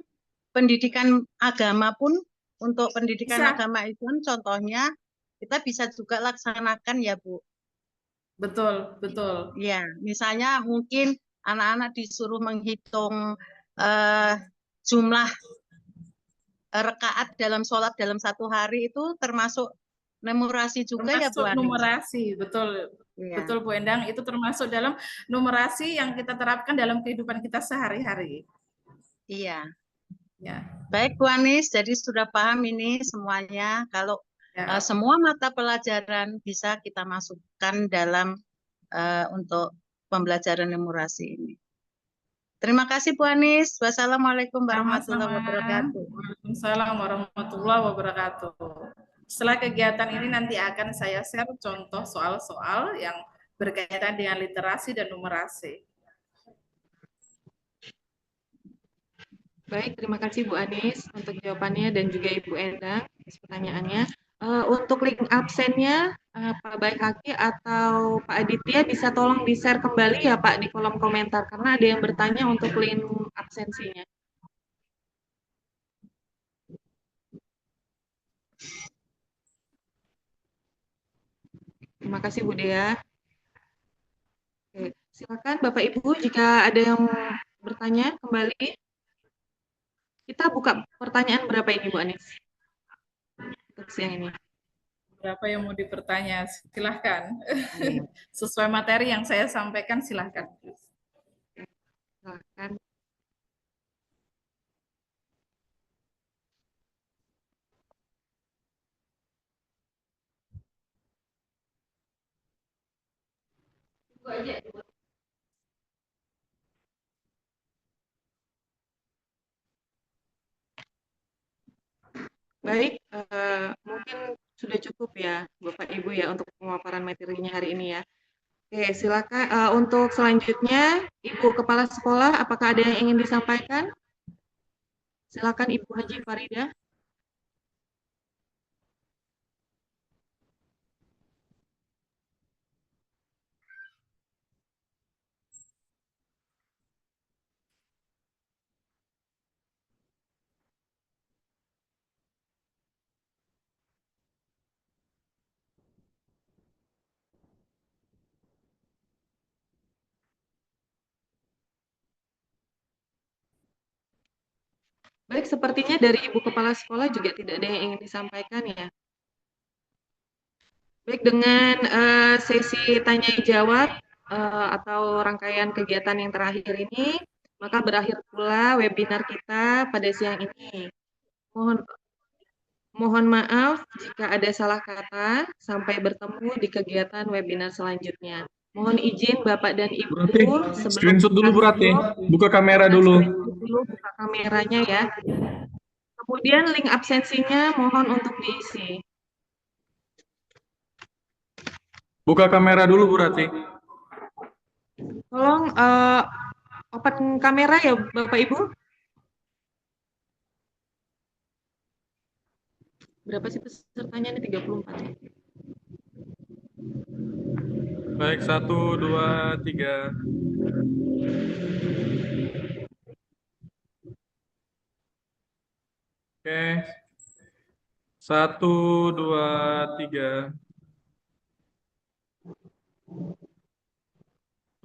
pendidikan agama pun untuk pendidikan Bisa. agama Islam contohnya kita bisa juga laksanakan ya Bu. Betul, betul. Ya, misalnya mungkin anak-anak disuruh menghitung jumlah rakaat dalam sholat dalam satu hari itu termasuk numerasi juga ya Bu Termasuk Anis? numerasi, betul. Ya. Betul Bu Endang, itu termasuk dalam numerasi yang kita terapkan dalam kehidupan kita sehari-hari. Iya. Ya. Baik Bu Anis, jadi sudah paham ini semuanya. Kalau Ya. semua mata pelajaran bisa kita masukkan dalam untuk pembelajaran numerasi ini. Terima kasih Bu Anis. Wassalamualaikum warahmatullahi wabarakatuh. Waalaikumsalam warahmatullahi wabarakatuh. Setelah kegiatan ini nanti akan saya share contoh soal-soal yang berkaitan dengan literasi dan numerasi. Baik, terima kasih Bu Anis untuk jawabannya dan juga Ibu Endang atas pertanyaannya. Untuk link absennya, Pak Baikaki atau Pak Aditya bisa tolong di-share kembali ya Pak di kolom komentar, karena ada yang bertanya untuk link absensinya. Terima kasih Bu Dea. Oke, silakan Bapak Ibu jika ada yang bertanya kembali. Kita buka pertanyaan berapa ini Bu Anis? Untuk siang ini. Berapa yang mau dipertanya? Silahkan. Sesuai materi yang saya sampaikan, silahkan. Silakan. Baik, mungkin sudah cukup ya Bapak Ibu ya untuk pemaparan materinya hari ini ya. Oke, silakan untuk selanjutnya Ibu Kepala Sekolah, apakah ada yang ingin disampaikan? Silakan Ibu Haji Farida. Baik, sepertinya dari Ibu Kepala Sekolah juga tidak ada yang ingin disampaikan ya. Baik, dengan sesi tanya jawab atau rangkaian kegiatan yang terakhir ini, maka berakhir pula webinar kita pada siang ini. Mohon maaf jika ada salah kata. Sampai bertemu di kegiatan webinar selanjutnya. Mohon izin Bapak dan Ibu Berarti sebelum screenshot dulu kita berarti. tutup, Buka kamera mohon dulu. screenshot dulu, buka kameranya ya. Kemudian link absensinya mohon untuk diisi. Buka kamera dulu berarti. Tolong open kamera ya Bapak Ibu. Berapa sih pesertanya ini? 34 ya? Baik, 1, 2, 3. Oke. 1, 2, 3.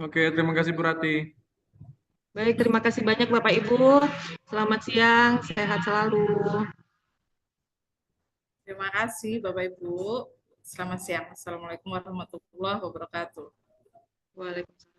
Oke, terima kasih Bu Rati. Baik, terima kasih banyak Bapak Ibu. Selamat siang, sehat selalu. Terima kasih Bapak Ibu. Selamat siang. Assalamualaikum warahmatullahi wabarakatuh. Waalaikumsalam.